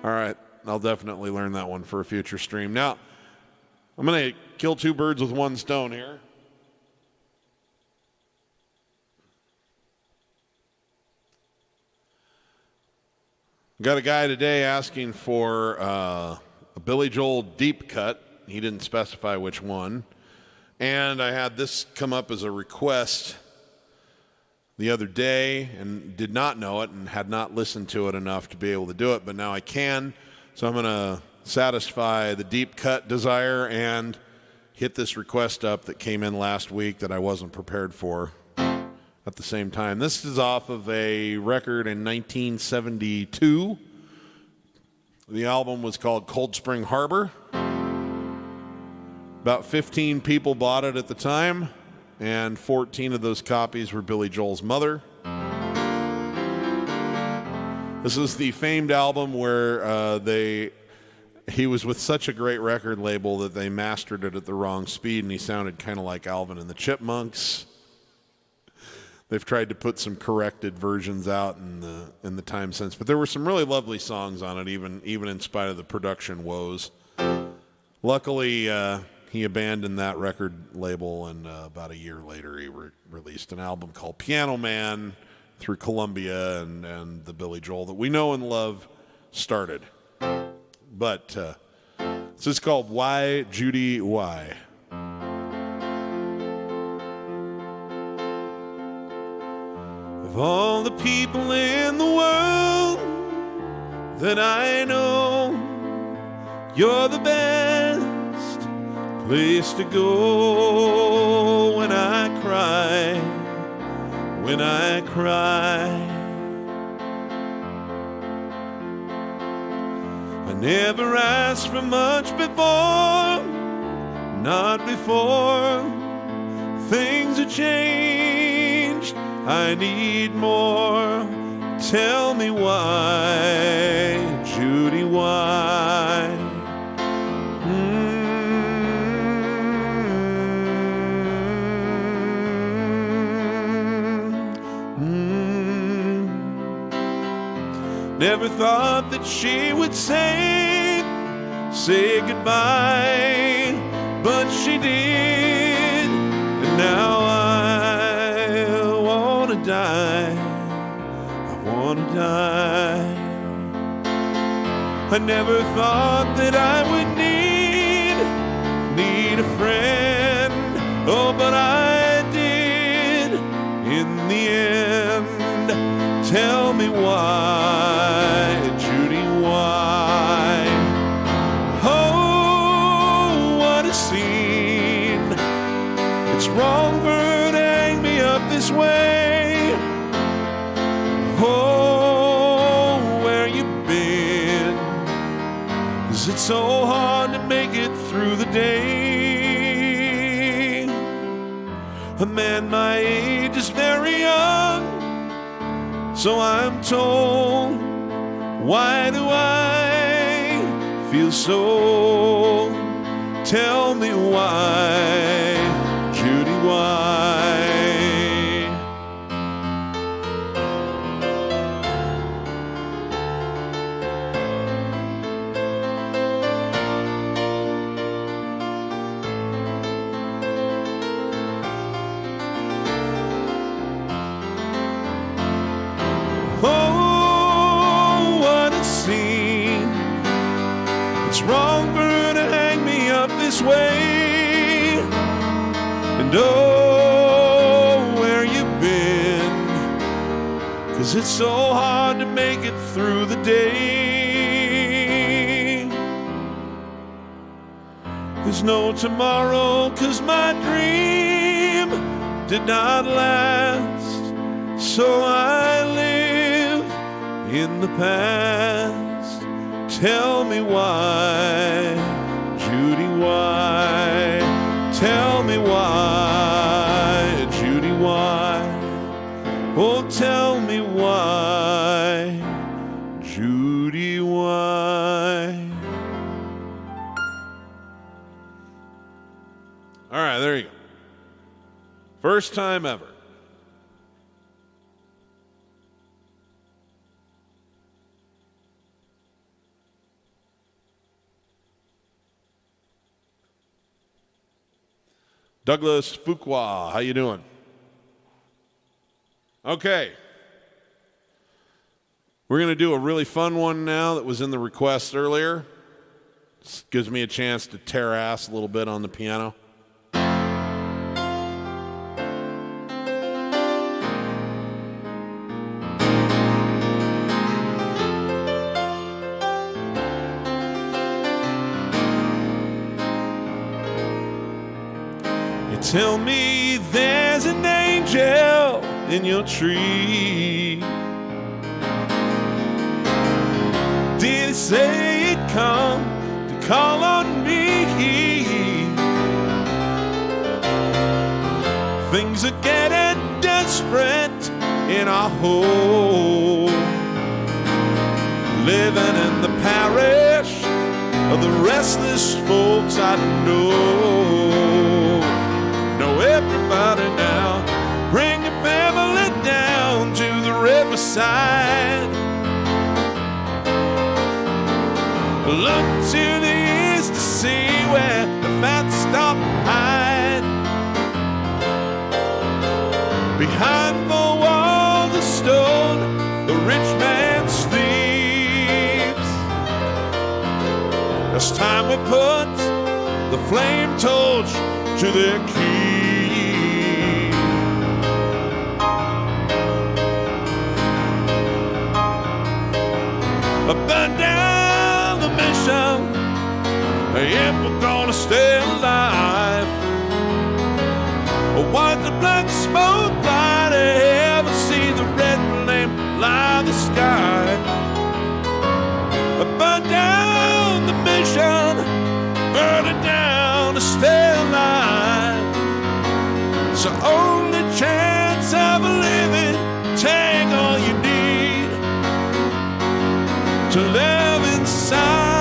All right, I'll definitely learn that one for a future stream. Now, I'm going to kill two birds with one stone here. Got a guy today asking for a Billy Joel deep cut. He didn't specify which one. And I had this come up as a request the other day and did not know it and had not listened to it enough to be able to do it, but now I can. So I'm going to satisfy the deep cut desire and hit this request up that came in last week that I wasn't prepared for at the same time. This is off of a record in 1972. The album was called Cold Spring Harbor. About 15 people bought it at the time, and 14 of those copies were Billy Joel's mother. This is the famed album where he was with such a great record label that they mastered it at the wrong speed, and he sounded kind of like Alvin and the Chipmunks. They've tried to put some corrected versions out in the time since, but there were some really lovely songs on it, even in spite of the production woes. Luckily, he abandoned that record label, and about a year later, he released an album called Piano Man through Columbia, and the Billy Joel that we know and love started. But this is called Why, Judy, Why. Of all the people in the world that I know, you're the best place to go when I cry, when I cry. I never asked for much before, not before things are changed. I need more. Tell me why, Judy, why? Never thought that she would say goodbye, but she did, and now I wanna die, I wanna die. I never thought that I would need a friend, oh, but I did in the end. Tell me why, Judy, why? Oh, what a scene. It's wrong for her to hang me up this way. Oh, where you been? Is it so hard to make it through the day? A man my age is very young, so I'm told. Why do I feel so? Tell me why, Judy, why? Wrong for her to hang me up this way. And oh, where you been? 'Cause it's so hard to make it through the day. There's no tomorrow 'cause my dream did not last, so I live in the past. Tell me why, Judy, why? Tell me why, Judy, why? Oh, tell me why, Judy, why? All right, there you go. First time ever. Douglas Fuqua, how you doing? Okay. We're going to do a really fun one now that was in the request earlier. This gives me a chance to tear ass a little bit on the piano. You tell me there's an angel in your tree. Did he say he'd come to call on me? Things are getting desperate in our home, living in the parish of the restless folks I know everybody now. Bring your family down to the riverside. Look to the east to see where the fat stop hide. Behind the walls of stone, the rich man sleeps. It's time we put the flame torch to their key. Burn down the mission if we're gonna stay alive. Watch the black smoke light ahead and see the red flame light the sky. Burn down the mission, burn it down to stay alive. It's the only chance of living. Take all you need to live inside.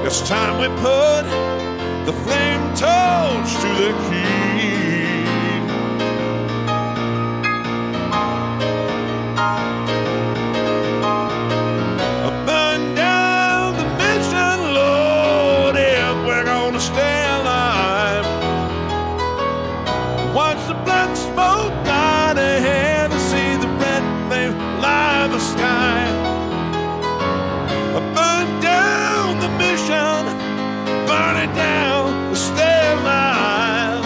It's time we put the flame torch to the key. Burn down the mission, Lord, if we're gonna stay alive. Watch the black smoke light ahead and see the red flame light the sky. Burn down the mission, burn it down, stay alive.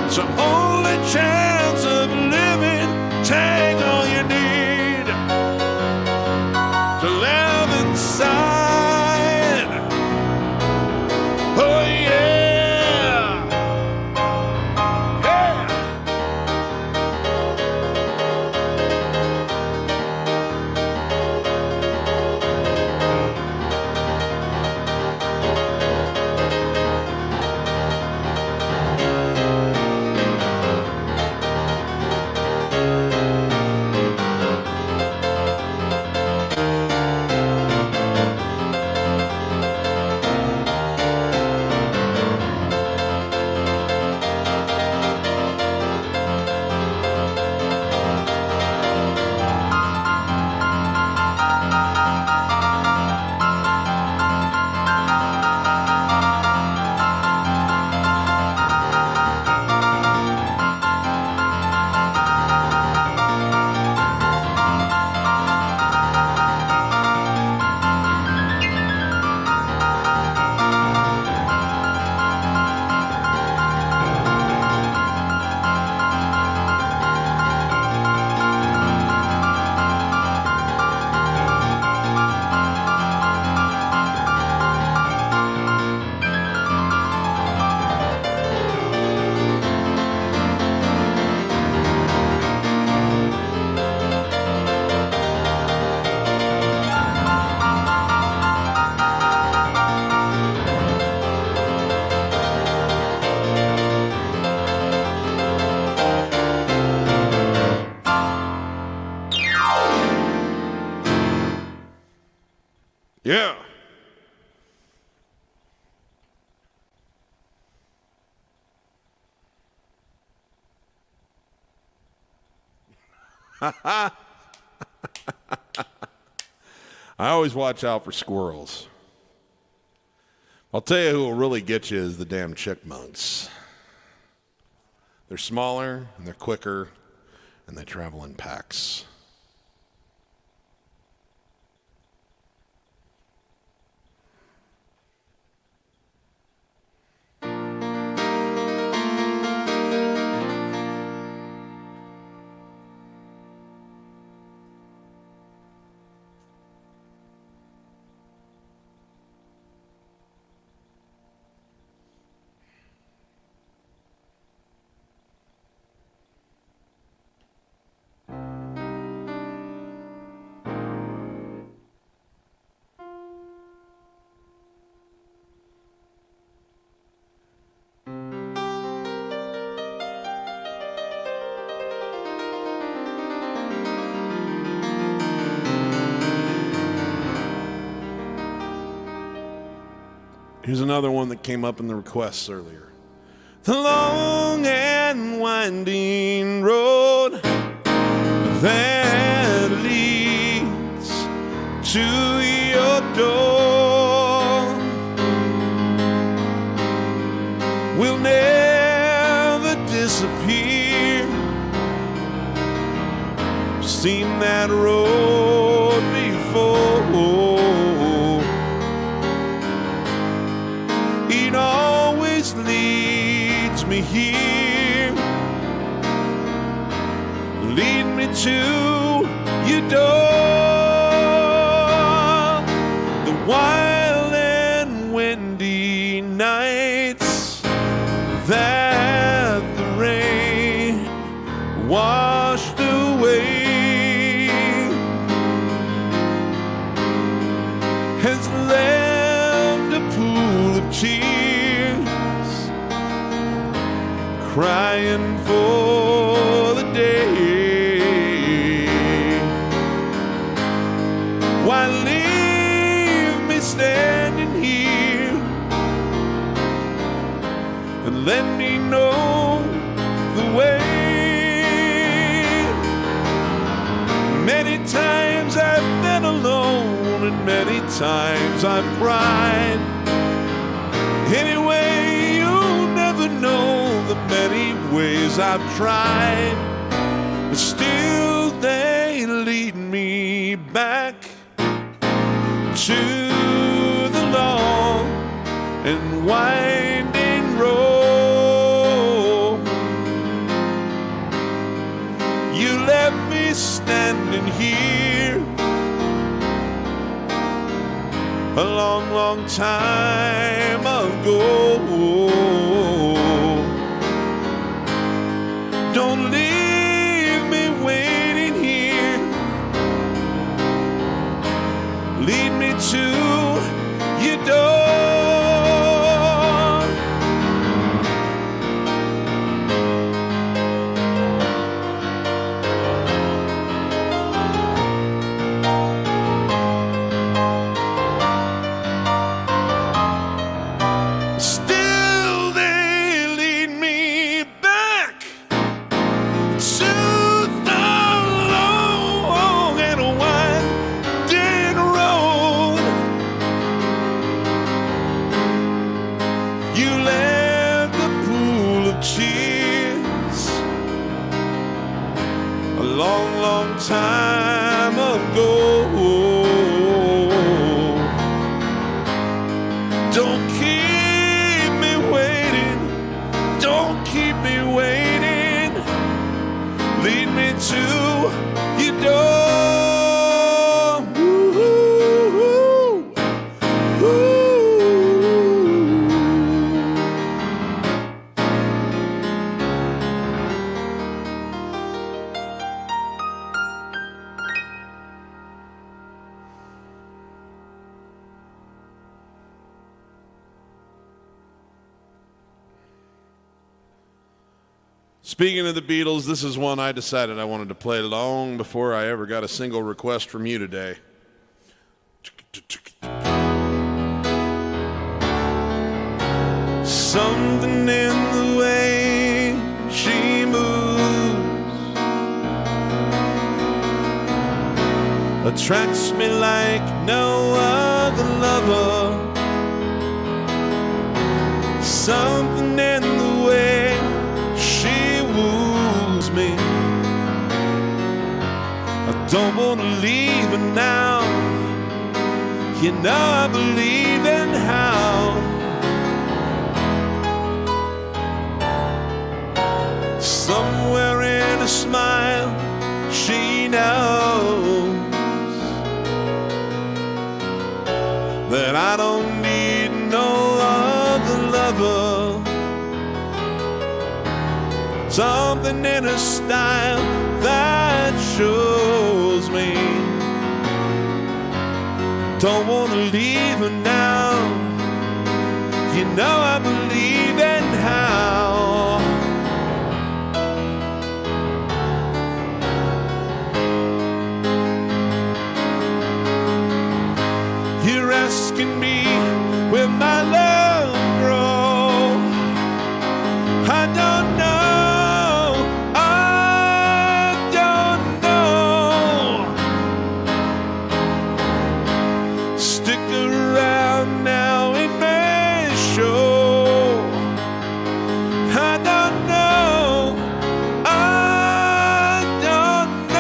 It's the only chance of living. Take all you need to live inside. Oh yeah, yeah, Yeah. I always watch out for squirrels. I'll tell you who will really get you is the damn chipmunks. They're smaller, and they're quicker, and they travel in packs. Here's another one that came up in the requests earlier. The long and winding road that leads to your door will never disappear. I've seen that road before. It always leads me here. Lead me to your door. The wild and windy nights that the rain washed away has left a pool of tears, crying for the day. Why leave me standing here and let me know the way? Many times I've been alone and many times I've cried. Anyway, you'll never know the many ways I've tried, but still they lead me back to the long and winding road. You left me standing here a long, long time ago. Don't leave me waiting here. Lead me to your door. Still they lead me back to the long and winding road. You left the pool of tears a long, long time ago. Don't keep me waiting. Don't keep me waiting. Lead me to your door. Ooh, ooh, ooh. Speaking of the Beatles, this is one I decided I wanted to play long before I ever got a single request from you today. Something in the way she moves attracts me like no other lover. Something in the way she woos me. I don't want to leave her now. You know I believe in how. Somewhere in a smile she knows that I don't need no other lover. Something in her style that shows me don't want to leave her now. You know I believe in how. You're asking me where my love grows. I don't know. I don't know. Stick around now, it may show. I don't know. I don't know.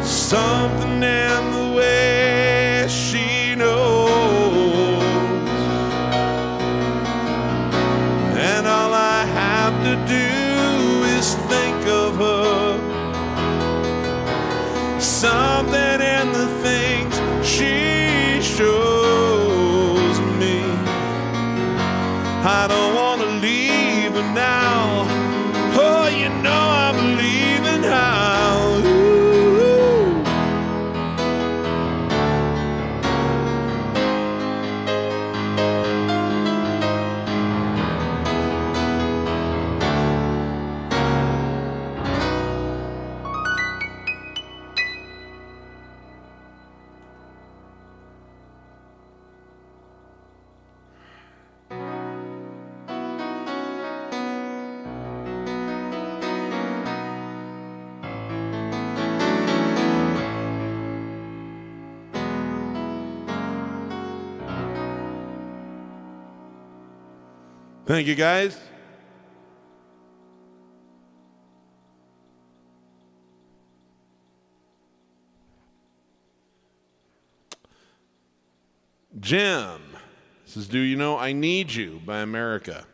Something in the way she knows, and all I have to do is think of her. Something in the things she shows me. I don't want to leave her now. Oh, you know I believe in how. Ooh. Thank you, guys. Jim says, "Do you know I Need You by America?"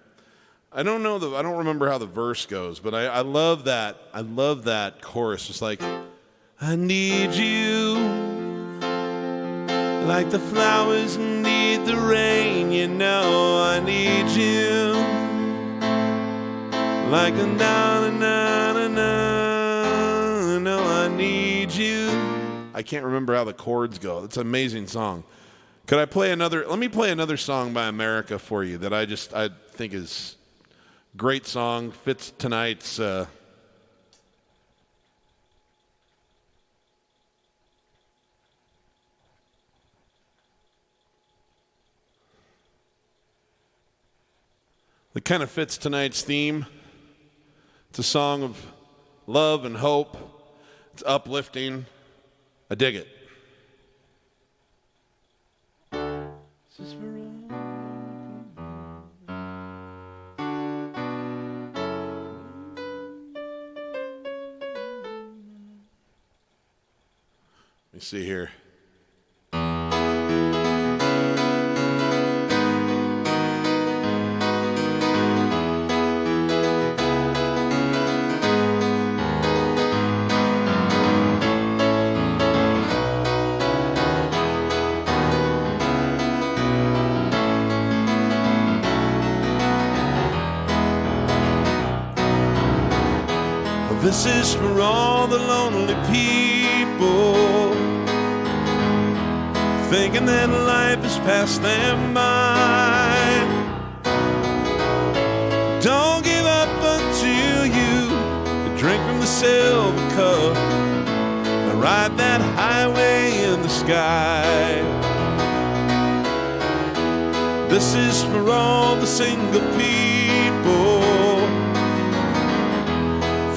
I don't remember how the verse goes, but I love that. I love that chorus. It's like, I need you like the flowers need the rain, you know I need you like a na-na-na-na-na, no, I need you. I can't remember how the chords go. It's an amazing song. Could I play another? Let me play another song by America for you that I think is a great song, fits tonight's it kind of fits tonight's theme. It's a song of love and hope. It's uplifting. I dig it. Let me see here. This is for all the lonely people, thinking that life has passed them by. Don't give up until you drink from the silver cup and ride that highway in the sky. This is for all the single people,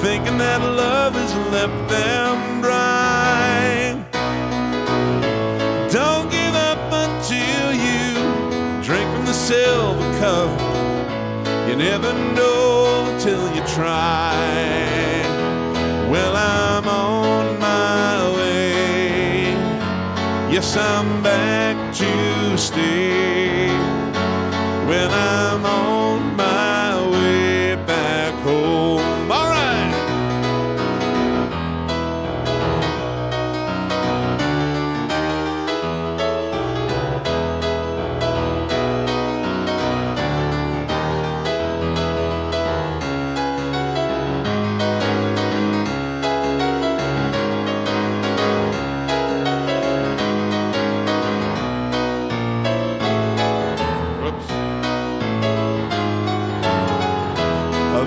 thinking that love has left them dry. Don't give up until you drink from the silver cup. You never know till you try. Well, I'm on my way. Yes, I'm back to stay. Well, I'm on my way back home. All right.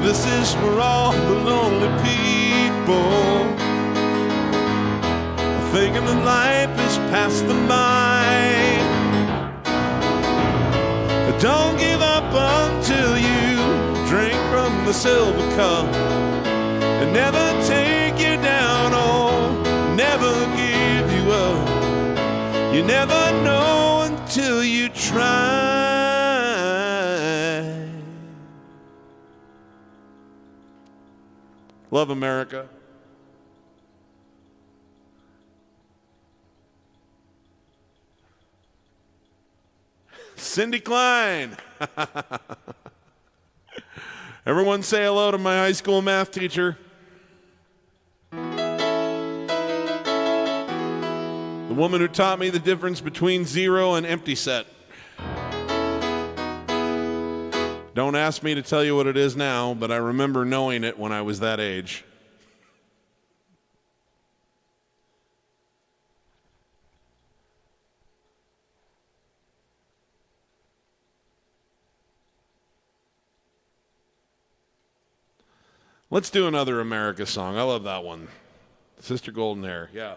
This is for all the lonely people, thinking that life has passed them by. Don't give up until you drink from the silver cup and never take you down or never give you up. You never know until you try. Love America. Cindy Klein. Everyone say hello to my high school math teacher. The woman who taught me the difference between zero and empty set. Don't ask me to tell you what it is now, but I remember knowing it when I was that age. Let's do another America song. I love that one. Sister Golden Hair, yeah.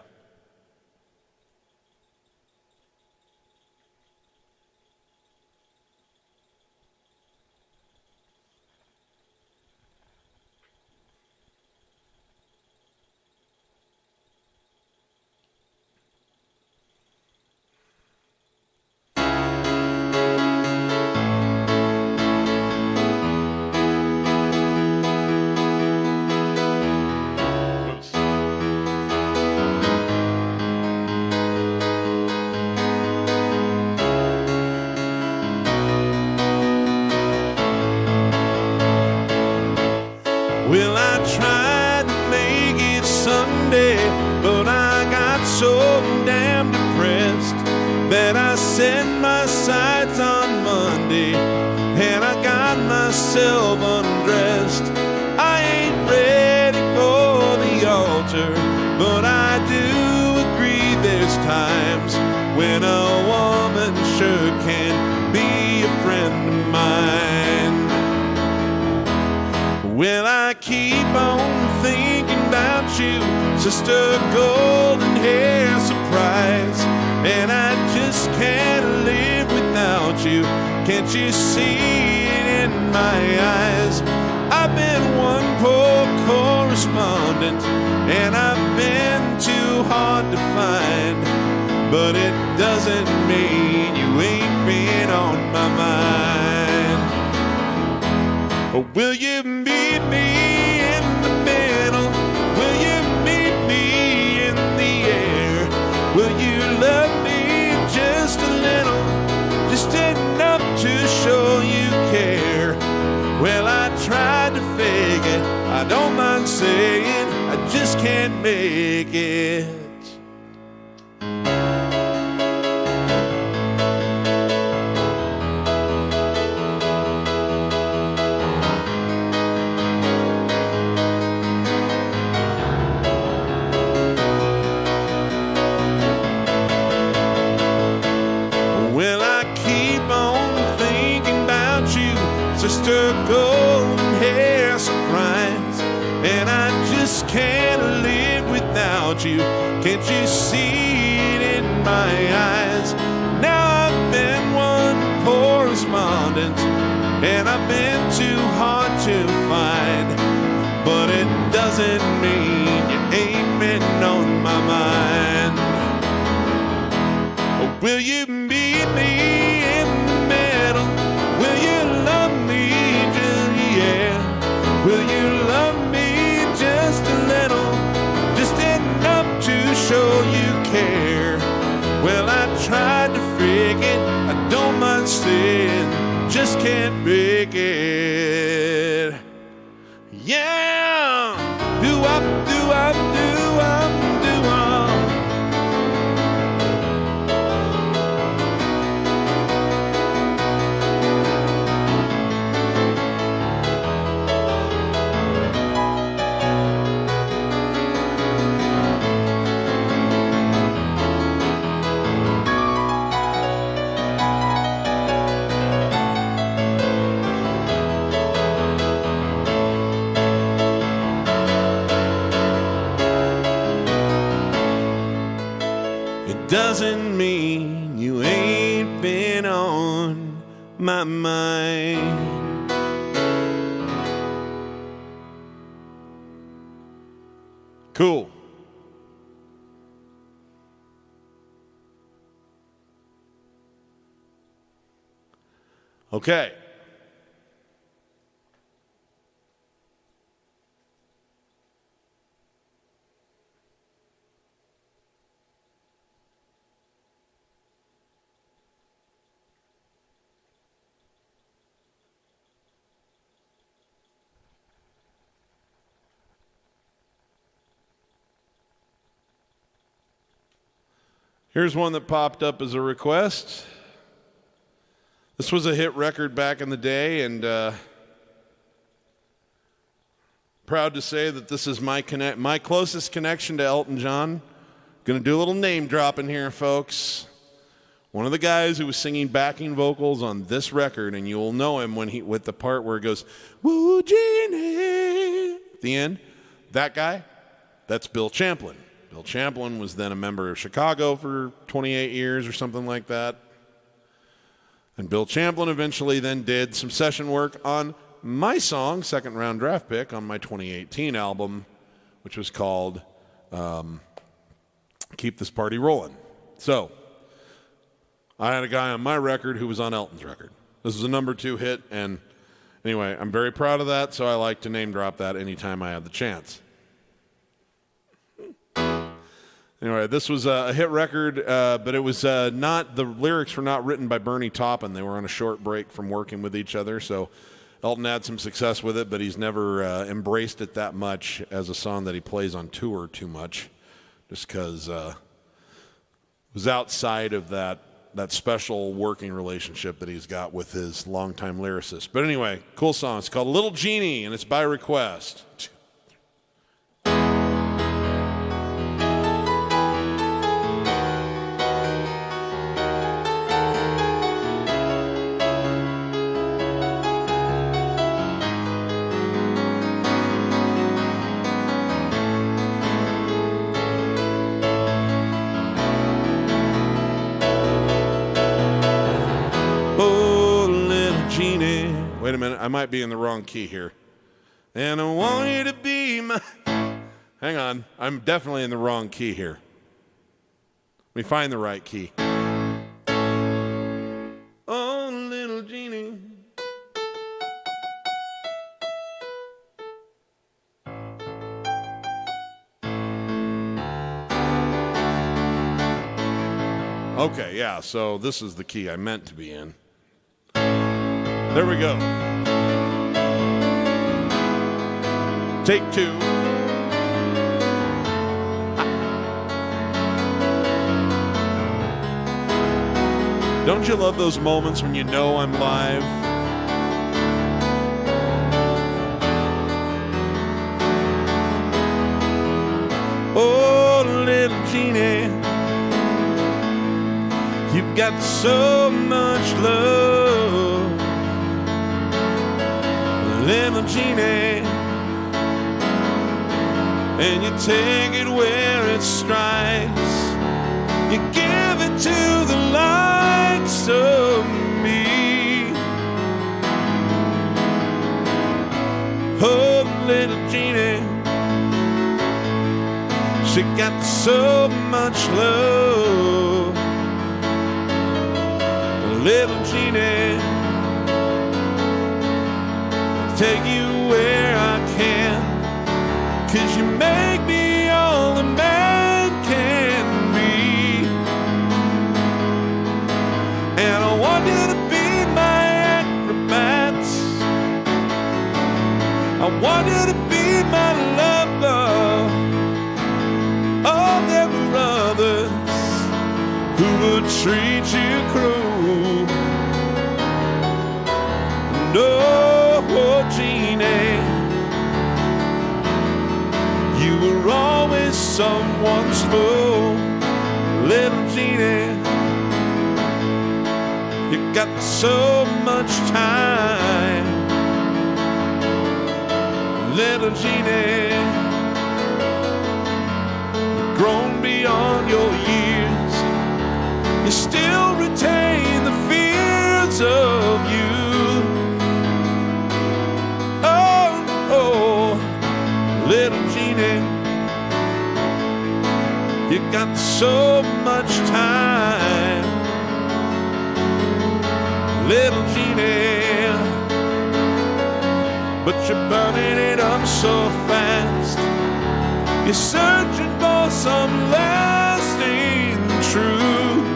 Set my sights on Monday, and I got myself undressed. I ain't ready for the altar, but I do agree there's times when a woman sure can be a friend of mine. Well, I keep on thinking about you, Sister Golden Hair Surprise, and I just can't live without you. Can't you see it in my eyes? I've been one poor correspondent, and I've been too hard to find, but it doesn't mean you ain't been on my mind. Or will you meet me in the middle? Will you meet me in the air? Will you love me just a little, just enough to show you care? Well, I tried to fake it, I don't mind saying, I just can't make it. Mr. Golden Hair Surprise, and I just can't live without you. Can't you see it in my eyes? Now I've been one correspondent, and I've been too hard to find, but it doesn't mean you ain't been on my mind. Will you meet me in the middle? Will you love me just, yeah? Will you love me just a little? Just enough to show you care. Well, I tried to fake it, I don't mind saying, just can't make it. Yeah, do-wop, do-wop, do-wop, do-wop. Doesn't mean you ain't been on my mind. Cool. Okay. Here's one that popped up as a request. This was a hit record back in the day, and proud to say that this is my closest connection to Elton John. Gonna do a little name dropping here, folks. One of the guys who was singing backing vocals on this record, and you'll know him with the part where it goes, "Woo, Jeannie," at the end. That guy, that's Bill Champlin. Bill Champlin was then a member of Chicago for 28 years or something like that. And Bill Champlin eventually then did some session work on my song, second round draft pick, on my 2018 album, which was called Keep This Party Rolling. So I had a guy on my record who was on Elton's record. This was a number 2 hit, and anyway, I'm very proud of that, so I like to name drop that anytime I have the chance. Anyway, this was a hit record, but it was not, the lyrics were not written by Bernie Taupin. They were on a short break from working with each other, so Elton had some success with it, but he's never embraced it that much as a song that he plays on tour too much, just because it was outside of that special working relationship that he's got with his longtime lyricist. But anyway, cool song. It's called Little Jeannie, and it's by request. Wait a minute, I might be in the wrong key here. And I want you to be my... Hang on, I'm definitely in the wrong key here. Let me find the right key. Oh, little Jeannie. Okay, yeah, so this is the key I meant to be in. There we go. Take 2. Don't you love those moments when you know I'm live? Oh, little Jeannie, you've got so much love. little Jeannie, and you take it where it strikes. You give it to the likes of me. Oh, little Jeannie, she got so much love. Little Jeannie, I'll take you where I can, 'cause you make me all the man can be. And I want you to be my acrobat. I want you to be my lover. Oh, there were others who would treat you cruel. No, Jeannie, you were always someone's fool. Little Jeannie, you got so much time. Little Jeannie, you've grown beyond your years. You still retain the fears of you. Little Jeannie, you got so much time. Little Jeannie, but you're burning it up so fast. You're searching for some lasting truth.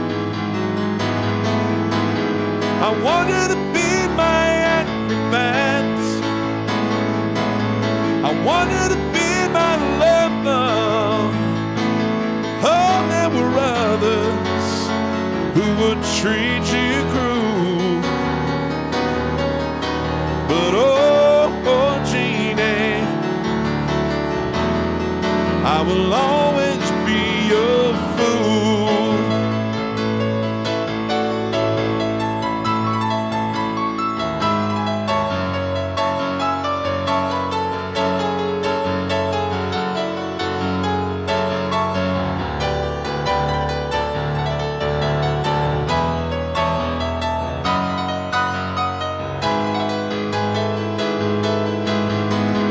I want you to be my acrobat. I want you to be my lover. Oh, there were others who would treat you cruel. But oh, Jeannie, I will always be your fool.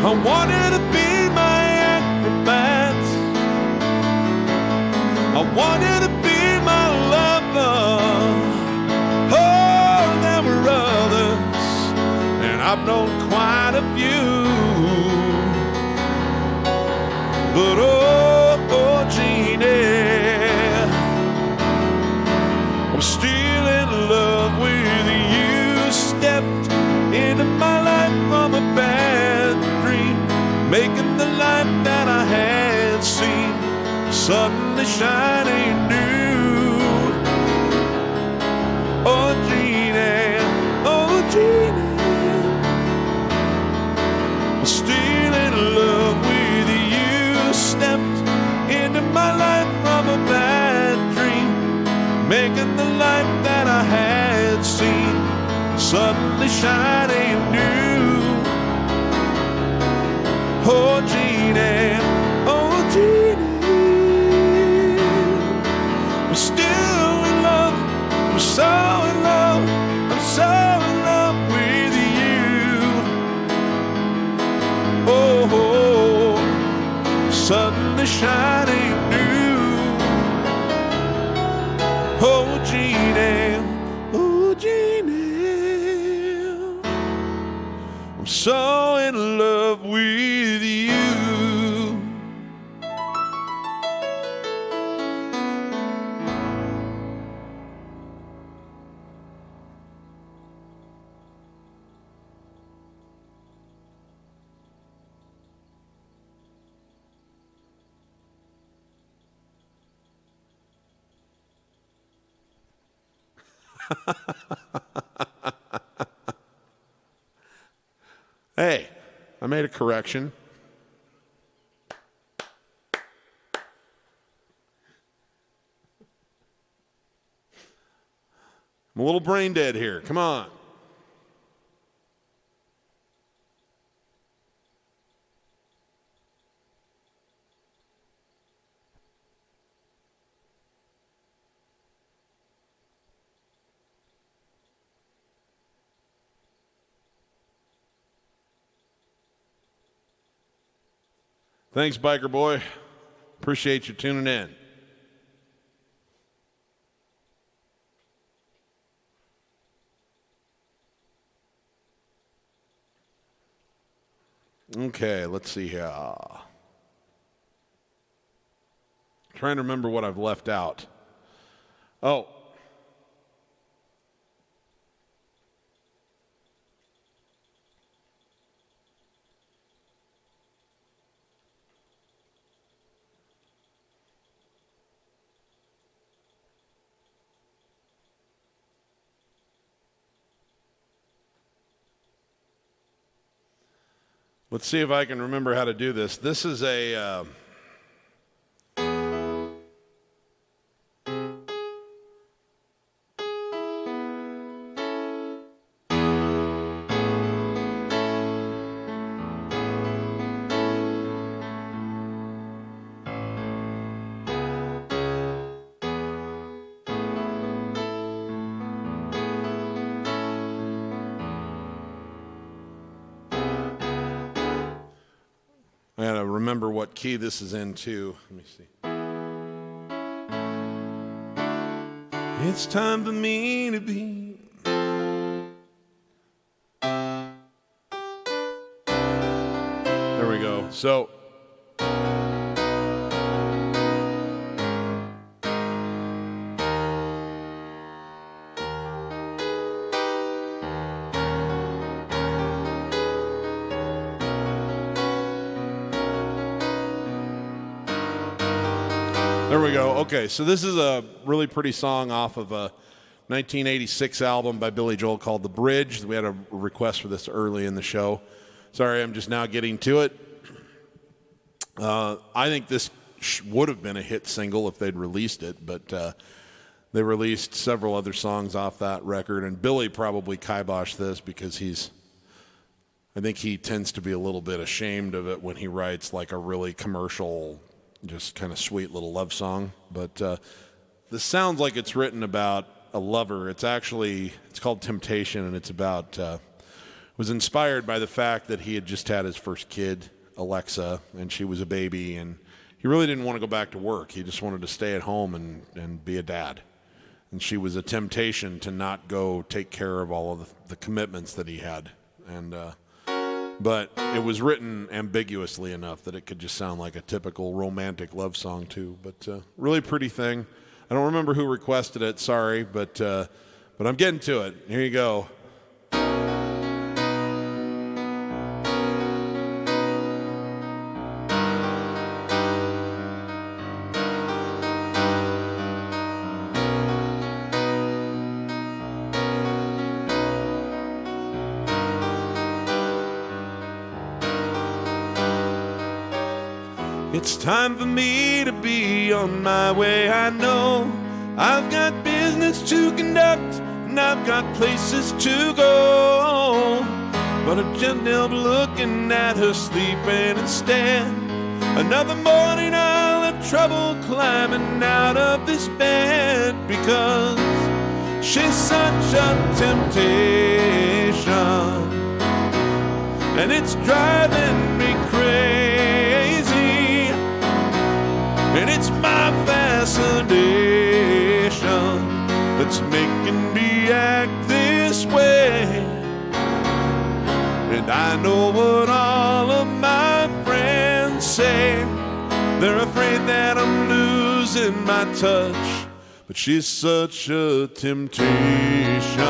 I wanted to be my acrobat. I wanted to be my lover. Oh, there were others, and I've known quite a few. But oh, Jeannie, I'm still in love with you. Stepped into my life from a bad dream, making the life that I had seen suddenly shining new. Oh, Jeannie, I'm still in love with you. Stepped into my life from a bad dream, making the life that I had seen suddenly shining new. Oh, Jeannie, I'm still in love. I'm so in love. I'm so in love with you. Oh, suddenly shining new. Oh, Jeannie, I'm so in love with you. Hey, I made a correction. I'm a little brain dead here. Come on. Thanks, Biker Boy. Appreciate you tuning in. Okay, let's see here. Trying to remember what I've left out. Oh. Let's see if I can remember how to do this. This is a... I gotta remember what key this is in too. Let me see. It's time for me to be. There we go. So. There we go. Okay, so this is a really pretty song off of a 1986 album by Billy Joel called The Bridge. We had a request for this early in the show. Sorry, I'm just now getting to it. I think this would have been a hit single if they'd released it, but they released several other songs off that record, and Billy probably kiboshed this because I think he tends to be a little bit ashamed of it when he writes like a really commercial, just kind of sweet little love song. But this sounds like it's written about a lover. It's called Temptation, and it was inspired by the fact that he had just had his first kid, Alexa, and she was a baby, and he really didn't want to go back to work. He just wanted to stay at home and be a dad. And she was a temptation to not go take care of all of the commitments that he had. But it was written ambiguously enough that it could just sound like a typical romantic love song too. But really pretty thing. I don't remember who requested it, sorry, but I'm getting to it. Here you go. It's time for me to be on my way. I know I've got business to conduct and I've got places to go, but I can't help looking at her sleeping instead. Another morning I'll have trouble climbing out of this bed because she's such a temptation, and it's driving me crazy. And it's my fascination that's making me act this way. And I know what all of my friends say. They're afraid that I'm losing my touch, but she's such a temptation.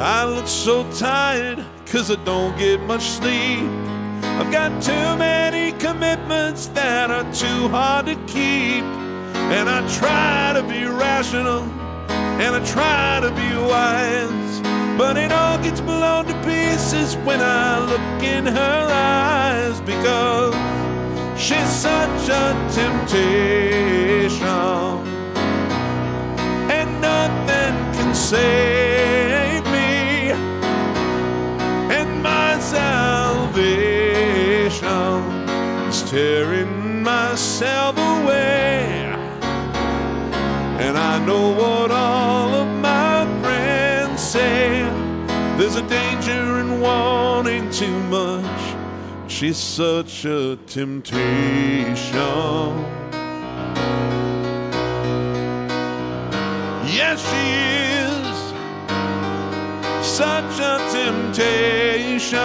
I look so tired 'cause I don't get much sleep. I've got too many commitments that are too hard to keep. And I try to be rational and I try to be wise, but it all gets blown to pieces when I look in her eyes, because she's such a temptation and nothing can save me. Salvation is tearing myself away, and I know what all of my say there's a danger in wanting too much. She's such a temptation. Yes, she is such a temptation.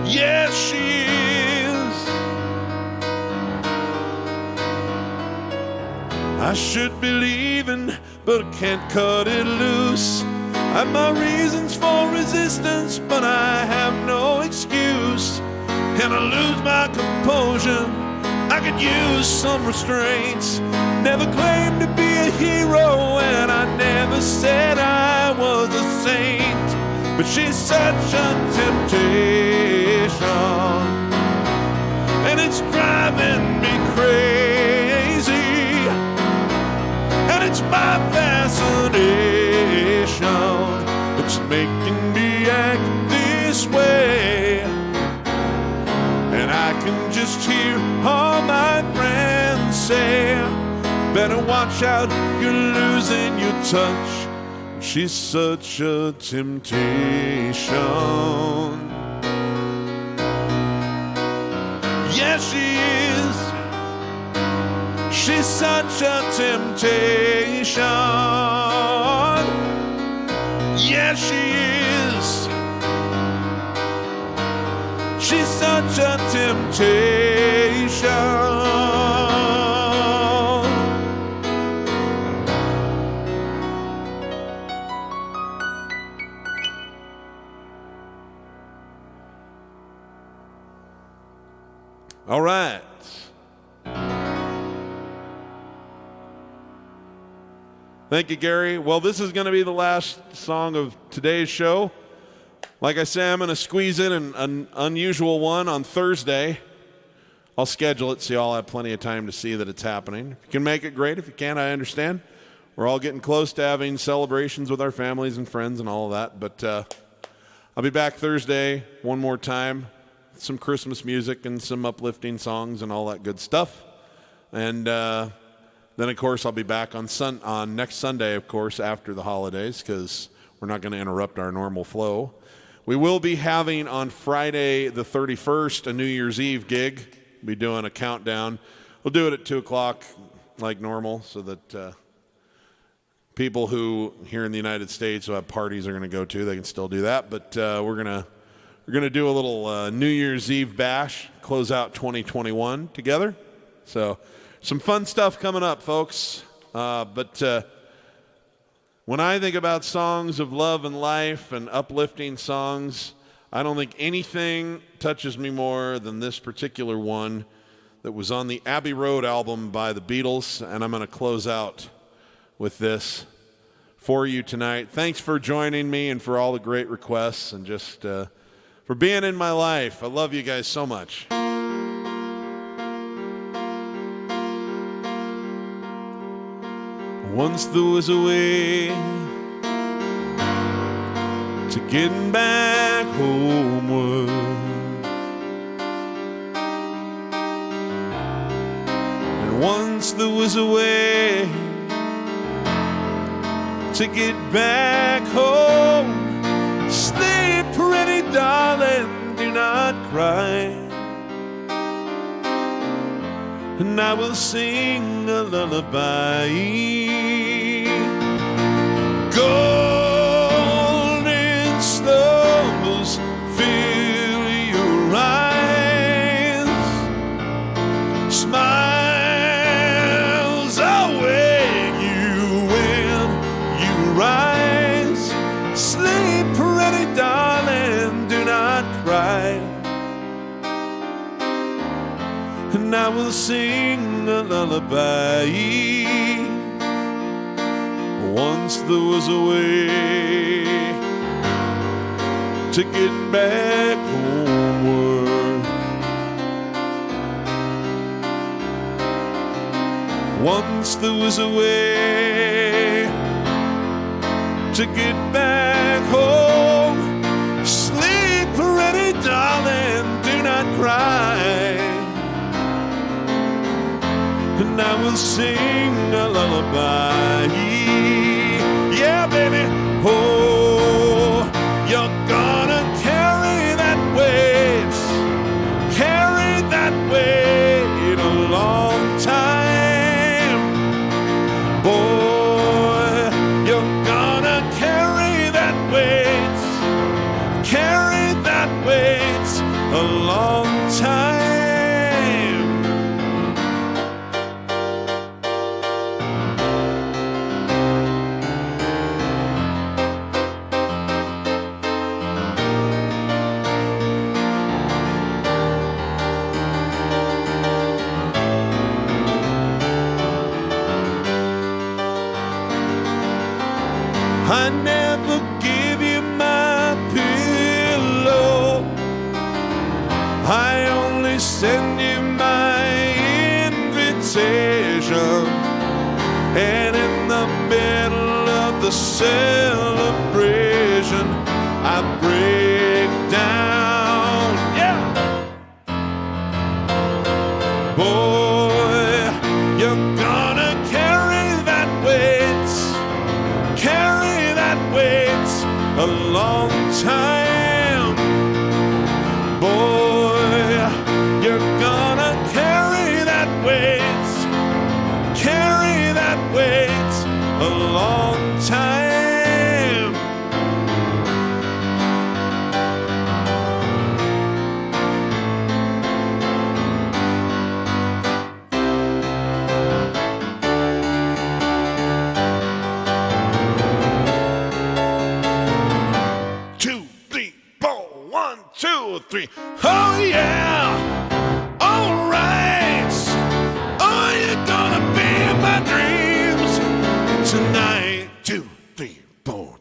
Yes, she is. I should be leaving, but I can't cut it loose. I have my reasons for resistance, but I have no excuse. And I lose my composure, I could use some restraints. Never claimed to be a hero, and I never said I was a saint. But she's such a temptation, and it's driving me crazy. And it's my fascination, it's making me act this way. And I can just hear all my friends say, better watch out, you're losing your touch. She's such a temptation. Yes, she is. She's such a temptation. Yes, she is. She's such a temptation. All right. Thank you, Gary. Well, this is going to be the last song of today's show. Like I say, I'm going to squeeze in an unusual one on Thursday. I'll schedule it so y'all have plenty of time to see that it's happening. If you can make it, great. If you can't, I understand. We're all getting close to having celebrations with our families and friends and all of that. But I'll be back Thursday one more time. Some Christmas music and some uplifting songs and all that good stuff. And then, of course, I'll be back on next Sunday, of course, after the holidays, because we're not going to interrupt our normal flow. We will be having on Friday the 31st a New Year's Eve gig. We'll be doing a countdown. We'll do it at 2 o'clock like normal so that people who here in the United States who have parties are going to go to, they can still do that. But we're going to do a little New Year's Eve bash, close out 2021 together. So some fun stuff coming up, folks. But when I think about songs of love and life and uplifting songs, I don't think anything touches me more than this particular one that was on the Abbey Road album by the Beatles, and I'm going to close out with this for you tonight. Thanks for joining me and for all the great requests and just for being in my life. I love you guys so much. Once there was a way to getting back homeward, and once there was a way to get back home. Sleep, pretty darling, do not cry, and I will sing a lullaby. Golden slumbers fill your eyes, smiles await you when you rise. Sleep, pretty darling, do not cry, and I will sing a lullaby. Once there was a way to get back homeward. Once there was a way to get back home. Sleep, pretty darling, do not cry, and I will sing a lullaby. baby. Oh, you're gonna carry that weight a long time. Boy, you're gonna carry that weight a long time. I never give you my pillow, I only send you my invitation. And in the middle of the celebration, I break down. Yeah! Boy, you're gonna carry that weight a long time. Boy, you're gonna carry that weight a long time. Two, three. Oh yeah, all right. Oh, you're gonna be in my dreams tonight. 2, 3, 4.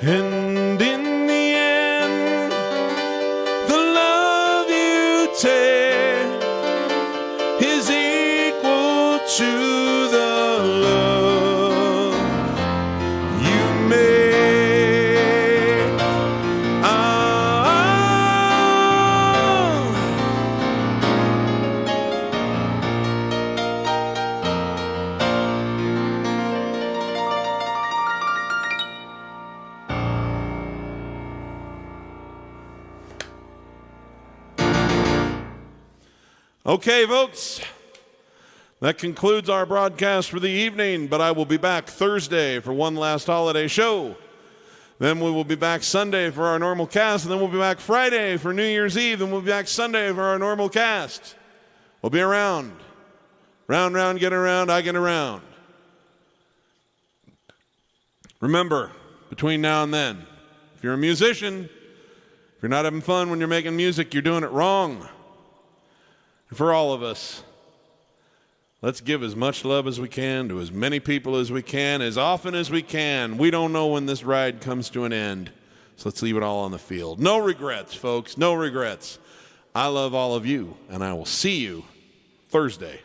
And in the end, the love you take is equal to the love you make. Okay, folks. That concludes our broadcast for the evening, but I will be back Thursday for one last holiday show. Then we will be back Sunday for our normal cast, and then we'll be back Friday for New Year's Eve, and we'll be back Sunday for our normal cast. We'll be around. Round, round, get around, I get around. Remember, between now and then, if you're a musician, if you're not having fun when you're making music, you're doing it wrong. And for all of us, let's give as much love as we can to as many people as we can, as often as we can. We don't know when this ride comes to an end, so let's leave it all on the field. No regrets, folks, no regrets. I love all of you, and I will see you Thursday.